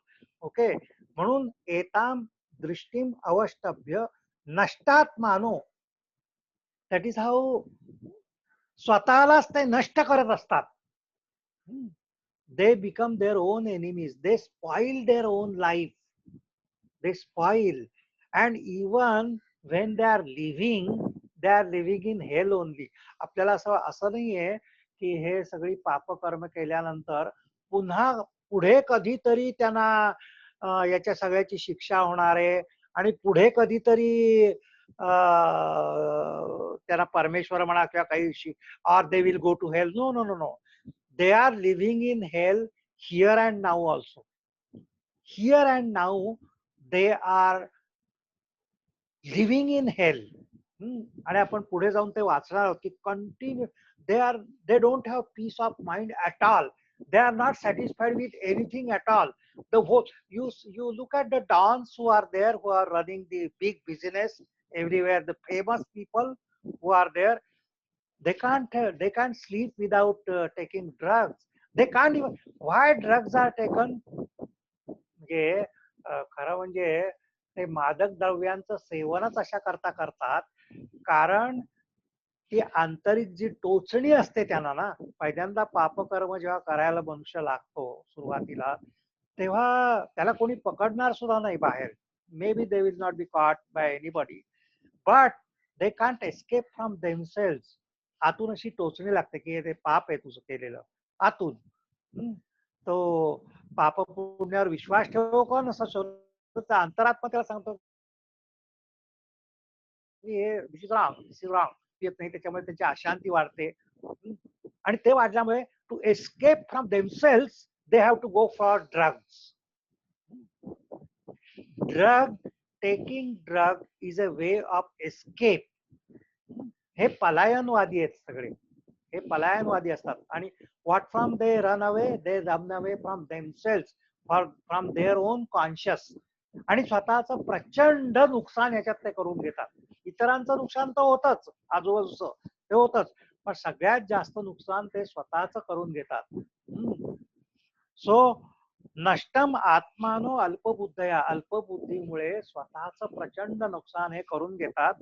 Okay. म्हणून एताम दृष्टीम अवष्टभ्य नष्टात्मानो, that is how स्वतःलाच ते नष्ट करत असतात. They become their own enemies, they spoil their own life, they spoil. And even when they are living in Hale only. आपल्याला असं नाहीये की हे सगळी पापकर्म केल्यानंतर पुन्हा पुढे कधीतरी त्यांना याच्या सगळ्याची शिक्षा होणार आहे आणि पुढे कधीतरी त्यांना परमेश्वर म्हणा किंवा काही or they will go to hell. No no no no. They are living in hell here and now also. Here and now they are living in hell. आणि आपण पुढे जाऊन ते वाचणार आहोत की continue they don't have peace of mind at all. They are not satisfied with anything at all. The whole, you look at the dons who are there, who are running the big business everywhere, the famous people who are there, they can't sleep without taking drugs. They can't even. Why drugs are taken? म्हणजे खरं म्हणजे ते मादक द्रव्यांचं सेवनच अशा करता करतात कारण ती आंतरिक जी टोचणी असते त्यांना ना, पहिल्यांदा पापकर्म जेव्हा करायला मनुष्य लागतो सुरुवातीला, तेव्हा त्याला कोणी पकडणार सुद्धा नाही बाहेर. May be they will not be caught by anybody, but they can't escape from themselves. आतून अशी टोचणी लागते की ते पाप आहे तुझं केलेलं आतून. तो पाप पुण्यावर विश्वास ठेवू कोण असं अंतरात्मा त्याला सांगतो हे येत नाही, त्याच्यामुळे त्यांची अशांती वाढते आणि ते वाढल्यामुळे to escape from themselves they have to go for drugs. Taking drug is a way of escape. हे पलायनवादी आहेत सगळे, हे पलायनवादी असतात. आणि what from they run away from themselves, from their own conscious. आणि स्वतःचं प्रचंड नुकसान याच्यात ते करून घेतात. इतरांचं नुकसान तर होतच, आजूबाजूचं ते होतच, पण सगळ्यात जास्त नुकसान ते स्वतःच करून घेतात. सो नष्टम आत्मानो अल्पबुद्धया, अल्पबुद्धीमुळे स्वतःच प्रचंड नुकसान हे करून घेतात.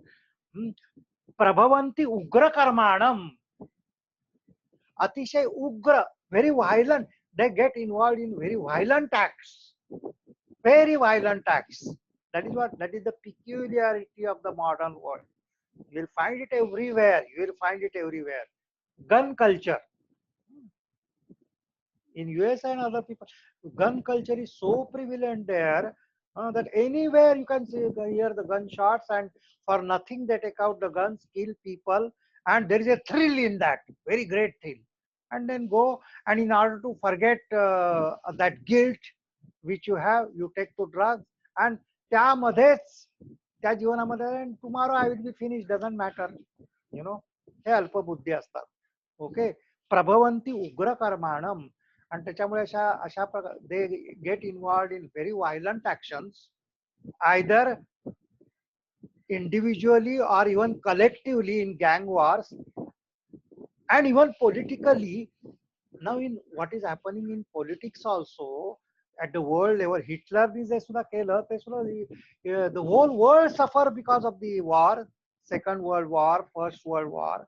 प्रभवंती उग्र कर्माणम, अतिशय उग्र, very violent. They get involved in very violent acts, very violent acts. That is the peculiarity of the modern world. You will find it everywhere. Gun culture in US and other people, gun culture is so prevalent there that anywhere you can hear the gunshots, and for nothing they take out the guns, kill people, and there is a thrill in that, very great thrill, and then go, and in order to forget that guilt which you have, you take to drugs, and त्यामध्येच त्या जीवनामध्ये tomorrow I will be finished, doesn't matter, हे अल्पबुद्धी असतात. Okay. प्रभवंती उग्र कर्माणम, आणि त्याच्यामुळे अशा प्रकार they get involved in very violent actions, either individually or even collectively in gang wars, and even politically. Now in what is happening in politics also at the world level, Hitler जे सुद्धा केलं ते सुद्धा, the whole world suffer because of the war, Second World War, First World War.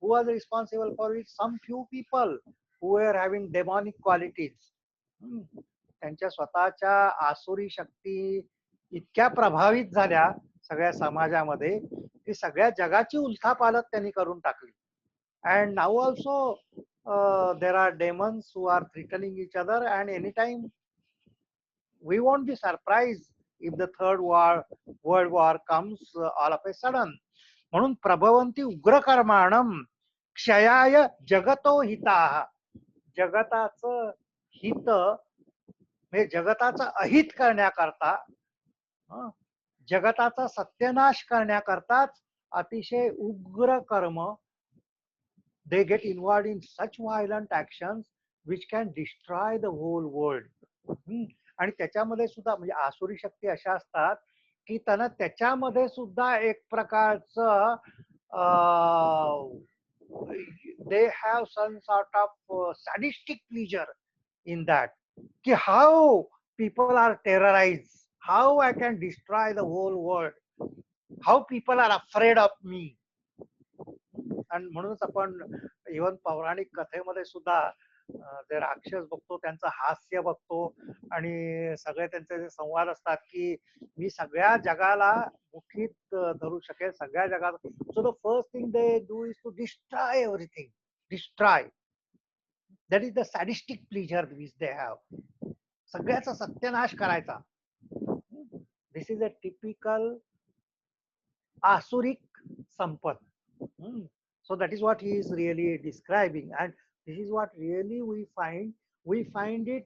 Who was responsible for it? Some few people who were having demonic qualities. त्यांच्या स्वतःच्या आसुरी शक्ती इतक्या प्रभावित झाल्या सगळ्या समाजामध्ये, की सगळ्या जगाची उलथापालथ त्यांनी करून टाकली. And now also there are demons who are threatening each other, and any time we won't be surprised if the world war comes all of a sudden. म्हणून प्रभवंती उग्र कर्माणम क्षयाय जगतो हिताः. जगताचं हित म्हणजे जगताचं अहित करण्याकरता, जगताचा सत्यनाश करण्याकरताच अतिशय उग्र कर्म, they get involved in such violent actions which can destroy the whole world. आणि त्याच्यामध्ये सुद्धा म्हणजे आसुरी शक्ती अशा असतात की त्यांना त्याच्यामध्ये सुद्धा एक प्रकारचं they have some sort of sadistic pleasure in that, ki how people are terrorized, how I can destroy the whole world, how people are afraid of me. आणि म्हणूनच आपण इव्हन पौराणिक कथेमध्ये सुद्धा जे राक्षस बघतो त्यांचं हास्य बघतो आणि सगळे त्यांचे जे संवाद असतात की मी सगळ्या जगाला मुठीत धरू शकेल, सगळ्या जगात. So the first thing they do is to destroy everything, destroy. That is the sadistic pleasure which they have. सगळ्याचा सत्यानाश करायचा. दिस इज अ टिपिकल आसुरिक संपत. So that is what he is really describing, and this is what really we find it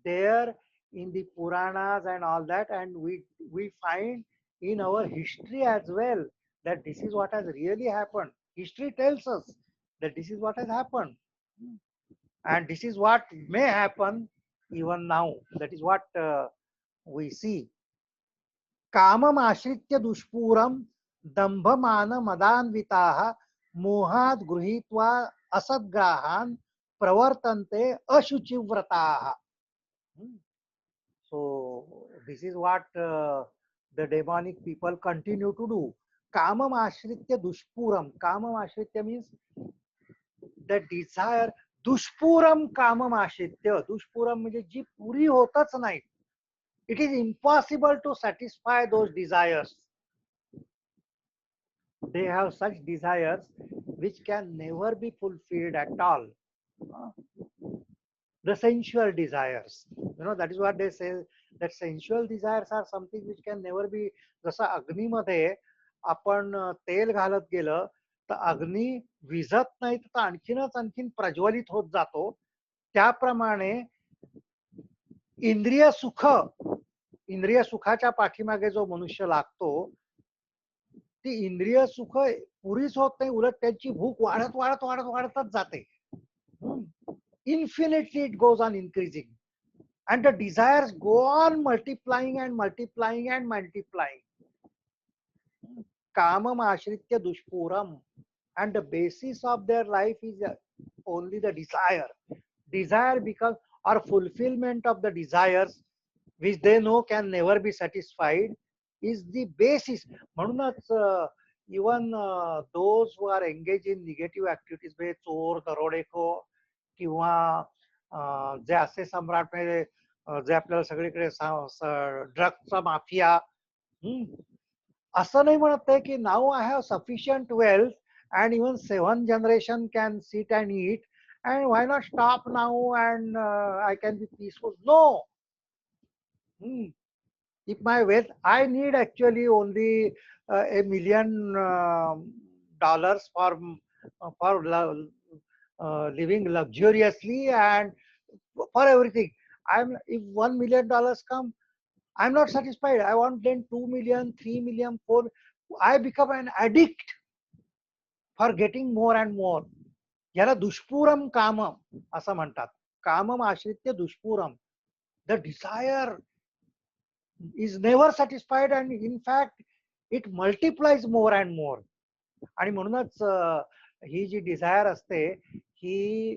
there in the Puranas and all that, and we find in our history as well that this is what has really happened. History tells us that this is what has happened, and this is what may happen even now. That is what we see. कामम आश्रित्य दुष्पूरम दंभमान मदान्विताः मोहात गृहीत्वा असद्ग्राहान प्रवर्तन्ते अशुचिव्रताः. So this is what the demonic people continue to do. Kamam ashritya dushpuram. Kamam ashritya means the desire. दुष्पुरम कामम आश्रित्य. दुष्पुरम म्हणजे जी पुरी होतच नाही. It is impossible to satisfy those desires. They have such desires which can never be fulfilled at all. The sensual desires, that is what they say, that sensual desires are something which can never be. जसं अग्नीमध्ये आपण तेल घालत गेलं तर अग्नी विझत नाही तर आणखीन प्रज्वलित होत जातो. त्याप्रमाणे इंद्रिय सुखाच्या पाठीमागे जो मनुष्य लागतो, ती इंद्रिय सुख पुरीच होत नाही, उलट त्यांची भूक वाढतच जाते. Infinitely it goes on increasing, and the desires go on multiplying and multiplying and multiplying. Kamam ashritya dushpuram, and the basis of their life is only the desire because or fulfillment of the desires which they know can never be satisfied is the basis. म्हणूनच even those who are engaged in negative activities, म्हणजे चोर, दरोडेखोर किंवा जे असे सम्राट म्हणजे जे आपल्याला सगळीकडे ड्रग्सचा माफिया, असं नाही म्हणत आहे की now I have sufficient wealth and even 7 generation can sit and eat and why not stop now and I can be peaceful. No. If my wealth, I need actually only $1 million for living luxuriously and for everything. If $1 million come, I'm not satisfied. I want then 2 million, 3 million, 4. I become an addict for getting more and more. याला दुष्पूरम कामम असं म्हणतात. कामम आश्रित्य दुष्पूरम. The desire is never satisfied and in fact it multiplies more and more. आणि म्हणूनच ही जी Dzire असते ही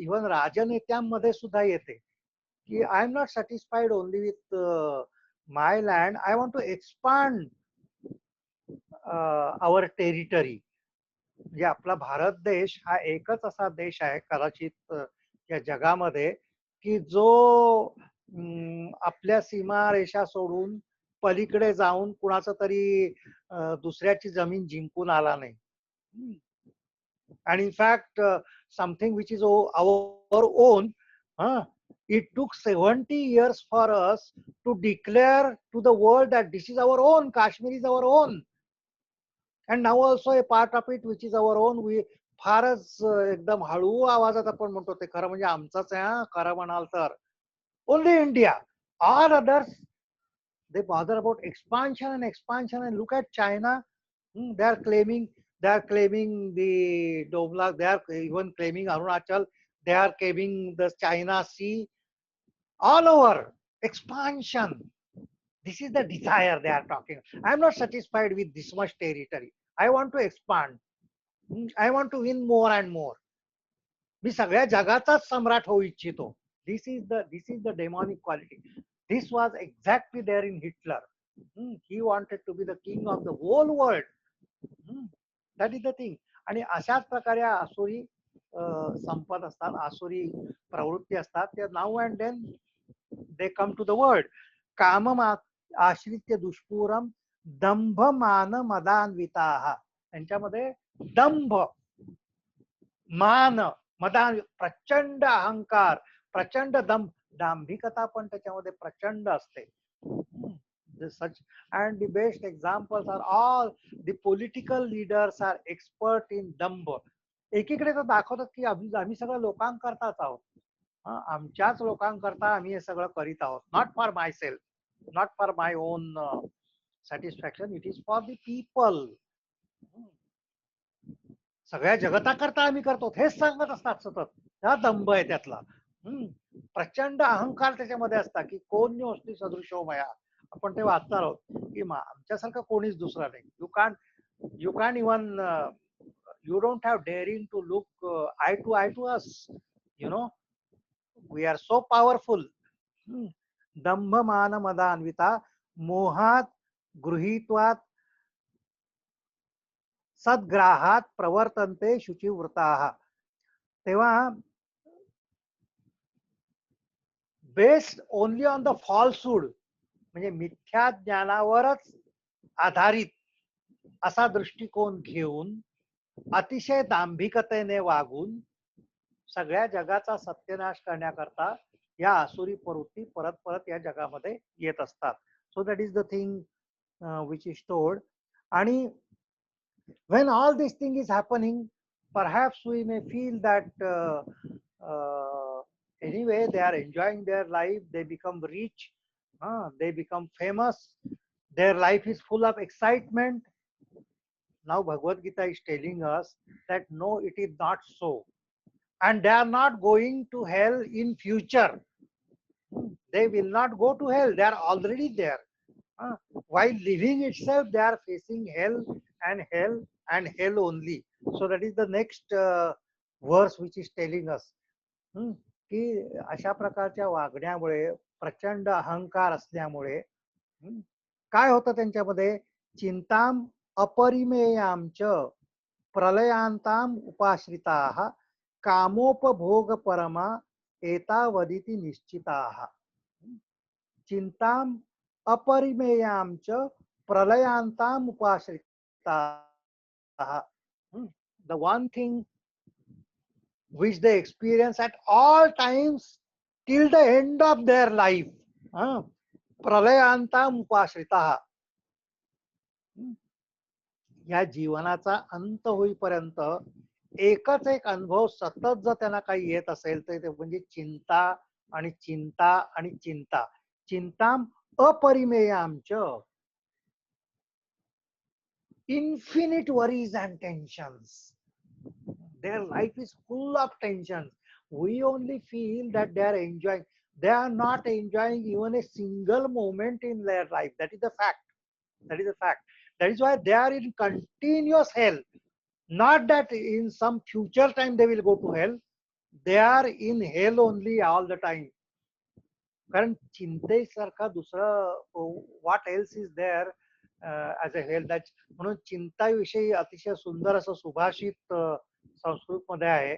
even राजनेत्यांमध्ये सुद्धा येते की I am not satisfied only with my land, I want to expand our territory. म्हणजे आपला भारत देश हा एकच असा देश आहे कदाचित या जगामध्ये की जो आपल्या सीमा रेषा सोडून पलीकडे जाऊन कुणाचं तरी दुसऱ्याची जमीन जिंकून आला नाही. And in fact, something which is our own, it took 70 years for us to declare to the world that this is our own, Kashmir is our own. And now also a part of it which is our own, we फारच एकदम हळू आवाजात आपण म्हणतो ते खरं म्हणजे आमचंच आहे, खरं म्हणाल तर. Only India. All others, they bother about expansion and expansion. And look at China. They are claiming the Domla. They are even claiming Arunachal. They are claiming the China Sea. All over expansion. This is the desire they are talking. I am not satisfied with this much territory. I want to expand. I want to win more and more. मी सगळ्या जगाचाच सम्राट होऊ इच्छितो. This is the demonic quality. This was exactly there in Hitler. He wanted to be the king of the whole world. That is the thing. आणि अशाच प्रकारे आसुरी संपत असतात, आसुरी प्रवृत्ती असतात. ते now and then they come to the world. काम आश्रित्य दुष्पूरम दंभ मान मदान्विता. त्यांच्यामध्ये दंभ, मान, मदान, प्रचंड अहंकार, प्रचंड दांभिकता पण त्याच्यामध्ये प्रचंड असते. Such and the best examples are all the political leaders are expert in dambh. एकीकडे तर दाखवतात की आम्ही सगळं लोकांकरताच आहोत, आमच्याच लोकांकरता आम्ही हे सगळं करीत आहोत. Not for my self, not for my on satisfaction, it is for the people. सगळ्या जगताकरता आम्ही करतो हेच सांगत असतात सतत. हा दंभ आहे त्यातला. प्रचंड अहंकार त्याच्यामध्ये असतात की कोण असती सदृशो मया. आपण ते वाचणार आहोत की आमच्यासारखं कोणीच दुसरा नाही. You can even you don't have daring to look eye to us. We are so powerful. दंभ मान मदान्विता मोहात गृहीत्वात सद्ग्राहात प्रवर्तन्ते शुचिवृताः. तेव्हा based only on the falsehood, म्हणजे मिथ्या ज्ञानावरच आधारित असा दृष्टिकोन घेऊन अतिशय दांभिकतेने वागून सगळ्या जगाचा सत्यानाश करण्याकरता या आसुरी प्रवृत्ती परत परत या जगामध्ये येत असतात. So that is the thing which is told. आणि when all this thing is happening, perhaps we may feel that anyway they are enjoying their life, they become rich, they become famous, their life is full of excitement. Now Bhagavad Gita is telling us that no, it is not so, and they are not going to hell in future. They will not go to hell, they are already there. While living itself they are facing hell and hell and hell only. So that is the next verse which is telling us की अशा प्रकारच्या वागण्यामुळे, प्रचंड अहंकार असल्यामुळे काय होतं त्यांच्यामध्ये, चिंताम अपरिमेयांच प्रलयांताम उपाश्रिताः कामोपभोग परमा एतावदिति निश्चिताः. चिंताम अपरिमेयांच प्रलयांताम उपाश्रिताः. The one thing which they experience at all times till the end of their life, प्रलयांताम उपाश्रिताः. या जीवनाचा अंत होईपर्यंत एकच एक अनुभव सतत जर त्यांना काही येत असेल तर ते म्हणजे चिंता आणि चिंता आणि चिंता. चिंताम अपरिमेयांच, infinite worries and tensions. Their life is full of tensions. We only feel that they are enjoying. They are not enjoying even a single moment in their life. That is the fact. That is the fact. That is why they are in continuous hell. Not that in some future time they will go to hell. They are in hell only all the time. कारण चिंतेसारखा दुसरं what else is there as a hell. that म्हणून चिंताविषयी अतिशय सुंदर असं सुभाषित संस्कृत मध्ये आहे.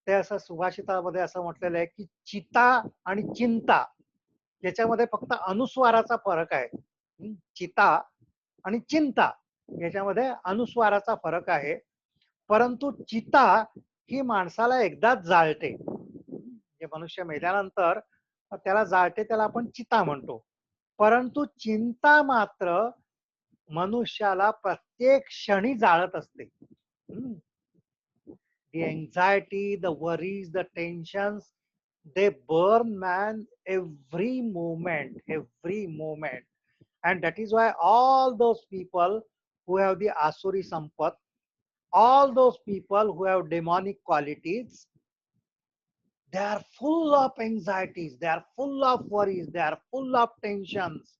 ते असं सुभाषितामध्ये असं म्हटलेलं आहे की चिता आणि चिंता याच्यामध्ये फक्त अनुस्वाराचा फरक आहे. चिता आणि चिंता याच्यामध्ये अनुस्वाराचा फरक आहे. परंतु चिता ही माणसाला एकदाच जाळते. जे मनुष्य मेल्यानंतर त्याला जाळते, त्याला आपण चिता म्हणतो. परंतु चिंता मात्र मनुष्याला प्रत्येक क्षणी जाळत असते. The anxiety, the worries, the tensions, they burn man every moment, every moment. And that is why all those people who have the Asuri Sampat, all those people who have demonic qualities, they are full of anxieties, they are full of worries, they are full of tensions.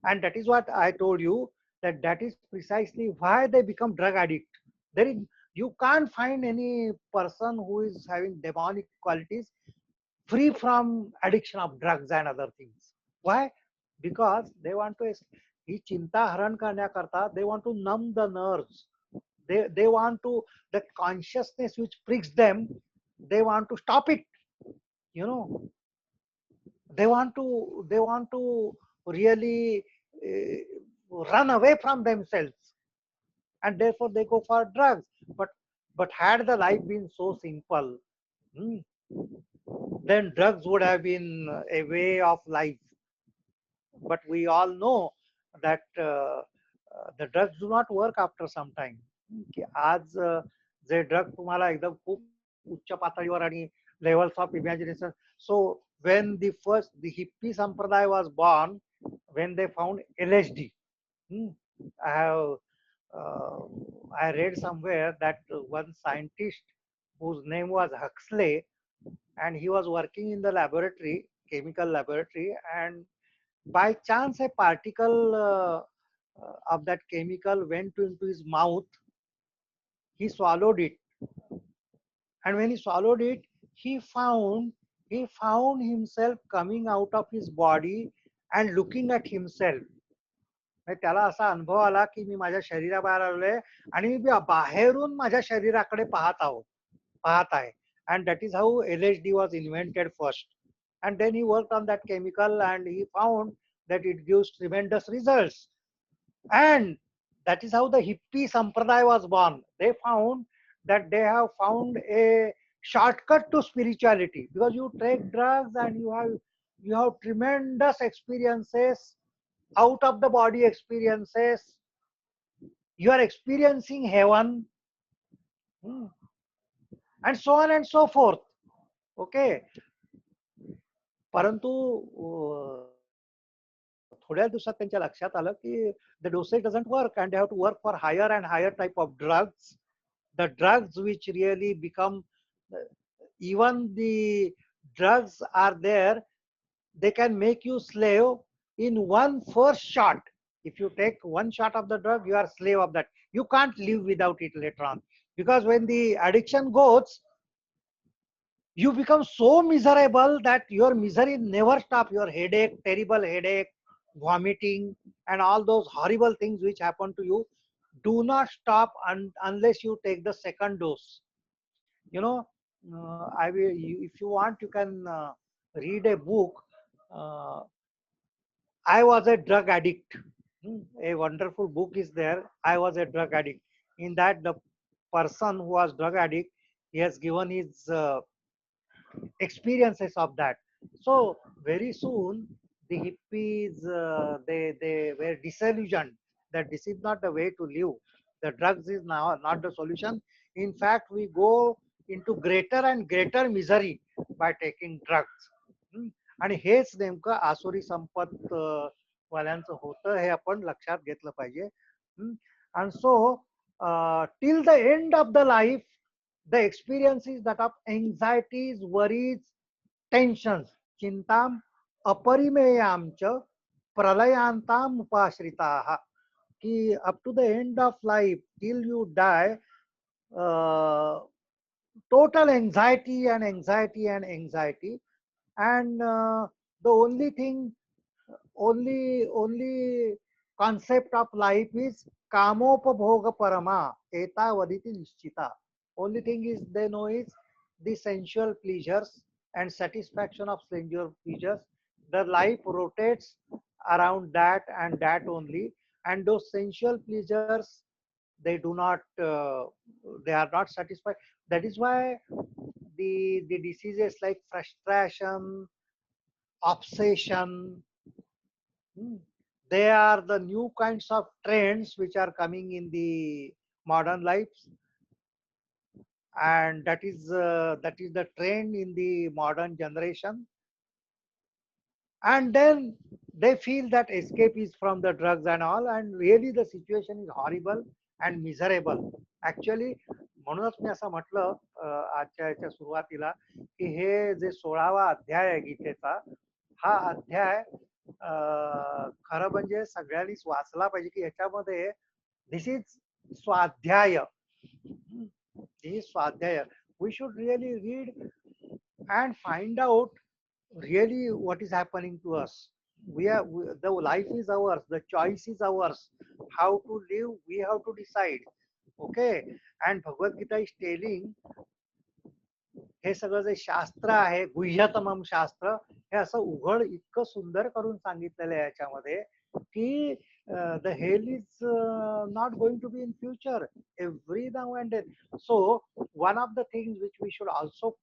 And that is what I told you, that that is precisely why they become drug addict. There is, you can't find any person who is having demonic qualities free from addiction of drugs and other things. Why? Because they want to ही चिंता हरण करण्याकरता they want to numb the nerves. They want to, the consciousness which pricks them, they want to stop it. You know, they want to really run away from themselves, and therefore they go for drugs. But had the life been so simple, hmm, then drugs would have been a way of life. But we all know that the drugs do not work after some time. की आज जे drug तुम्हाला एकदम खूप उच्च पातळीवर आणि levels of imagination. So when the hippie sampradaya was born, when they found LSD, I have I read somewhere that one scientist whose name was Huxley, and he was working in the laboratory, chemical laboratory, and by chance a particle of that chemical went into his mouth. He swallowed it, and when he swallowed it, he found he found himself coming out of his body and looking at himself. त्याला असा अनुभव आला की मी माझ्या शरीराबाहेर आलोय आणि मी बाहेरून माझ्या शरीराकडे पाहत आहे. And that is how LSD was invented first. And then he worked on that chemical and he found that it gives tremendous results. And that is how the hippie sampradaya was born. They found that they have found a shortcut to spirituality, because you take drugs and you have tremendous experiences, out of the body experiences. You are experiencing heaven, and so on and so forth. Okay. परंतु थोड्या दिवसात त्यांच्या लक्षात आलं की the dosage doesn't work and they have to work for higher and higher type of drugs. The drugs which really become, even the drugs are there, they can make you slave in one first shot. If you take one shot of the drug, you are slave of that. You can't live without it later on, because when the addiction goes, you become so miserable that your misery never stop. Your headache, terrible headache, vomiting, and all those horrible things which happen to you do not stop unless you take the second dose. You know, if you want, you can read a book. Uh, I was a drug addict. A wonderful book is there. I was a drug addict. In that, the person who was drug addict, he has given his experiences of that. So very soon the hippies, they were disillusioned that this is not the way to live. The drugs is now not the solution. In fact, we go into greater and greater misery by taking drugs. आणि हेच नेमकं आसुरी संपत वाल्यांचं होतं, हे आपण लक्षात घेतलं पाहिजे. And so till the end of the life, the experiences that of anxieties, worries, tensions, chintam aparimeyam cha pralayantam upashritaha, ki up to the end of life till you die, uh, total anxiety and anxiety and anxiety, and the only thing, only concept of life is kamopabhoga parama eta vaditi nishchita. Only thing is they know is the sensual pleasures and satisfaction of sensual pleasures. The life rotates around that and that only, and those sensual pleasures, they do not they are not satisfied. That is why the diseases like frustration, obsession, hmm, they are the new kinds of trends which are coming in the modern lives, and that is the trend in the modern generation. And then they feel that escape is from the drugs and all, and really the situation is horrible and miserable actually. म्हणूनच मी असं म्हटलं आजच्या याच्या सुरुवातीला की हे जे 16वा अध्याय आहे गीतेचा, हा अध्याय खरं म्हणजे सगळ्यांनीच वाचला पाहिजे, की याच्यामध्ये दिस इज स्वाध्याय. दिस स्वाध्याय. We should really read and find out really what is happening to us. The life is ours, the choice is ours. How to live, we have to decide. Okay. And Bhagavad Gita is telling, हे सगळं जे शास्त्र आहे गुह्यतमम शास्त्र, हे असं उघड इतकं सुंदर करून सांगितलेलं आहे याच्यामध्ये की the hell is not going to be in future every now and then. So one of the things which we should also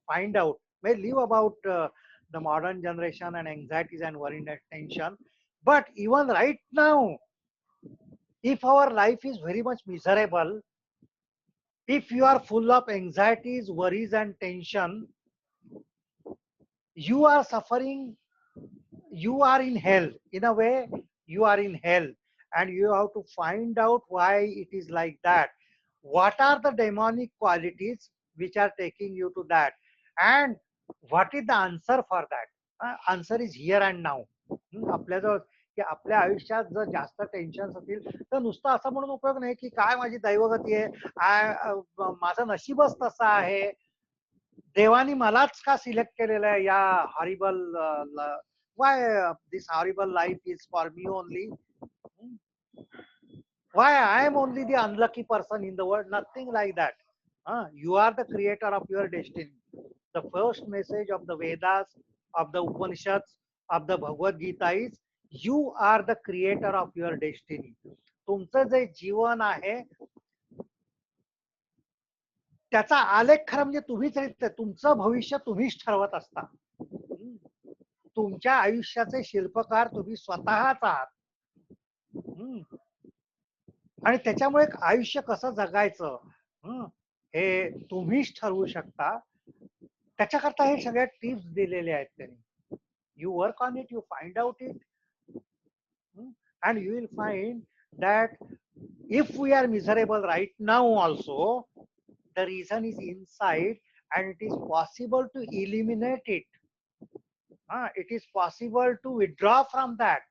find out, may leave about the modern generation and anxieties and worry and tension, but even right now, if our life is very much miserable, if you are full of anxieties, worries and tension, you are suffering, you are in hell. In a way, you are in hell, and you have to find out why it is like that. What are the demonic qualities which are taking you to that, and what is the answer for that? Answer is here and now. आपल्याजवळ की आपल्या आयुष्यात जर जास्त tension असतील तर नुसतं असं म्हणून उपयोग नाही की काय माझी दैवगती आहे, माझं नशीबच तसं आहे, देवानी मलाच का सिलेक्ट केलेलं आहे या horrible, why this horrible life is for me only, why I am only the unlucky person in the world. Nothing like that. You are the creator of your destiny. The first message of the Vedas, of the Upanishads, of the Bhagavad Gita is you are the creator of your destiny. तुमचं जे जीवन आहे त्याचा आलेख खरं म्हणजे तुम्हीच, तुमचं भविष्य तुम्हीच ठरवत असता. तुमच्या आयुष्याचे शिल्पकार तुम्ही स्वतःच आहात. आणि त्याच्यामुळे आयुष्य कसं जगायचं हे तुम्हीच ठरवू शकता. त्याच्याकरता हे सगळ्या टिप्स दिलेले आहेत त्यांनी. You work on it, you find out it, and you will find that if we are miserable right now also, the reason is inside and it is possible to eliminate it. It is possible to withdraw from that.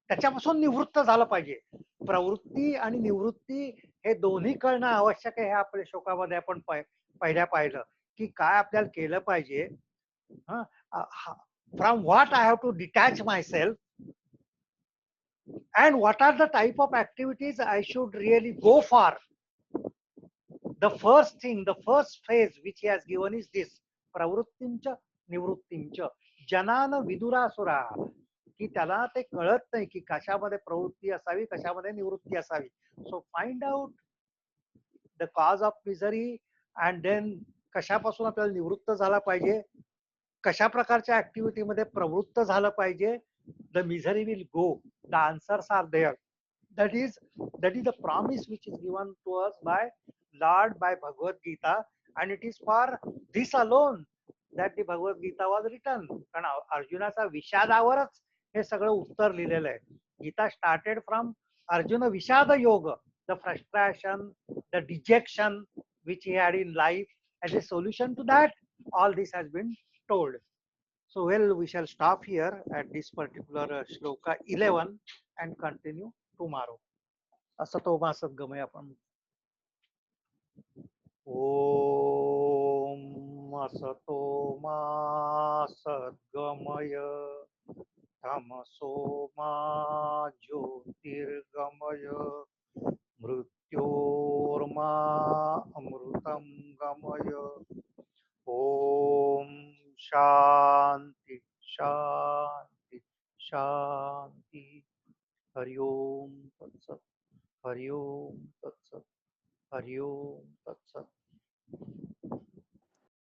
त्याच्यापासून निवृत्त झालं पाहिजे. प्रवृत्ती आणि निवृत्ती हे दोन्ही कळणं आवश्यक आहे. हे आपल्या श्लोकामध्ये आपण पहिल्या पाहिलं की काय आपल्याला केलं पाहिजे. From what I have to detach myself, and what are the type of activities I should really go for. The first thing, the first phase which he has given is this: pravrittimcha nivrittimcha. जनान विदुरासुरा, की त्याला ते कळत नाही की कशामध्ये प्रवृत्ती असावी, कशामध्ये निवृत्ती असावी. So find out the cause of misery and then कशापासून आपल्याला निवृत्त झाला पाहिजे, कशा प्रकारच्या ऍक्टिव्हिटी मध्ये प्रवृत्त झालं पाहिजे. The misery will go. The answers are there. That is the promise which is given to us by Lord, by Bhagavad Gita, and it is for this alone that the Bhagavad Gita was written. कारण अर्जुनाचा विषादावरच हे सगळं उत्तर लिहिलेलं आहे. Gita started from Arjuna विषाद योग, the frustration, the dejection which he had in life. As a solution to that, all this has been told. So, well, we shall stop here at this particular shloka 11 and continue tomorrow. Asato ma sadgamaya आपण. Om asato ma sadgamaya tamaso ma jyotirgamaya mrityorma amrutam gamaya